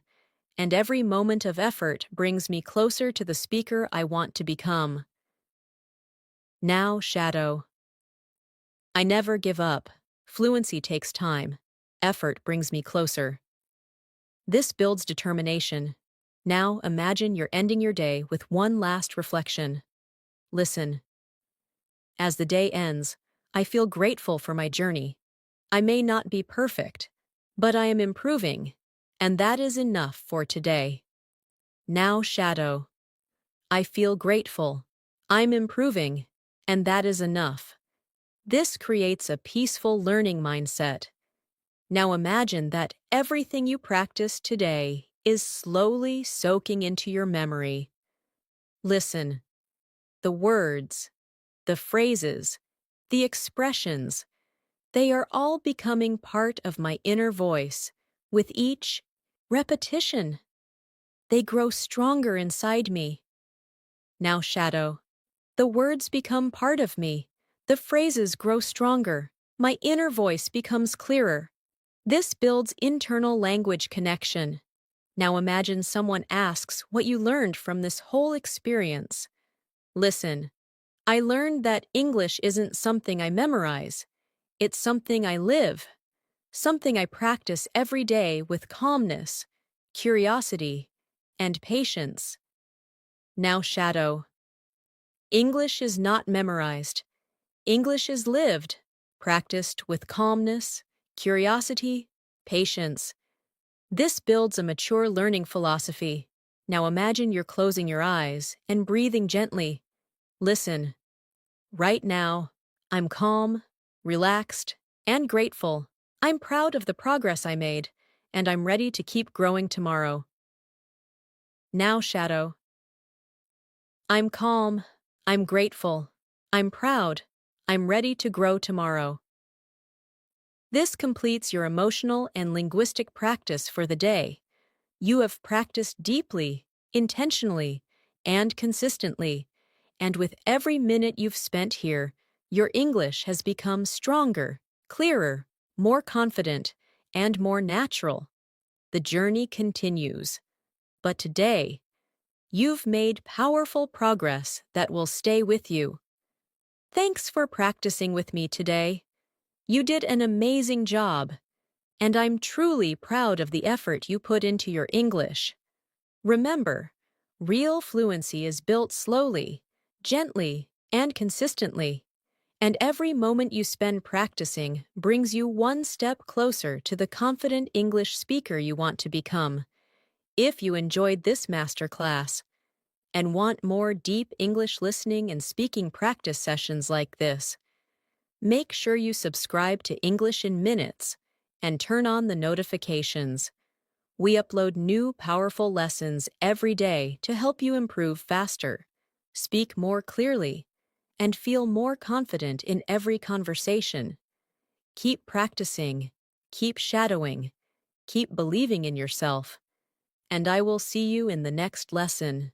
S1: and every moment of effort brings me closer to the speaker I want to become. Now shadow. I never give up. Fluency takes time. Effort brings me closer. This builds determination. Now imagine you're ending your day with one last reflection. Listen. As the day ends, I feel grateful for my journey. I may not be perfect, but I am improving, and that is enough for today. Now shadow. I feel grateful. I'm improving, and that is enough. This creates a peaceful learning mindset. Now imagine that everything you practice today is slowly soaking into your memory. Listen. The words, the phrases, the expressions, they are all becoming part of my inner voice with each repetition. They grow stronger inside me. Now shadow. The words become part of me. The phrases grow stronger. My inner voice becomes clearer. This builds internal language connection. Now imagine someone asks what you learned from this whole experience. Listen, I learned that English isn't something I memorize. It's something I live, something I practice every day with calmness, curiosity, and patience. Now shadow. English is not memorized. English is lived, practiced with calmness, curiosity, patience. This builds a mature learning philosophy. Now imagine you're closing your eyes and breathing gently. Listen. Right now, I'm calm, relaxed, and grateful. I'm proud of the progress I made, and I'm ready to keep growing tomorrow. Now, shadow. I'm calm, I'm grateful, I'm proud, I'm ready to grow tomorrow. This completes your emotional and linguistic practice for the day. You have practiced deeply, intentionally, and consistently, and with every minute you've spent here, your English has become stronger, clearer, more confident, and more natural. The journey continues. But today, you've made powerful progress that will stay with you. Thanks for practicing with me today. You did an amazing job, and I'm truly proud of the effort you put into your English. Remember, real fluency is built slowly, gently, and consistently, and every moment you spend practicing brings you one step closer to the confident English speaker you want to become. If you enjoyed this masterclass and want more deep English listening and speaking practice sessions like this, make sure you subscribe to English in Minutes and turn on the notifications. We upload new powerful lessons every day to help you improve faster, speak more clearly, and feel more confident in every conversation. Keep practicing, keep shadowing, keep believing in yourself, and I will see you in the next lesson.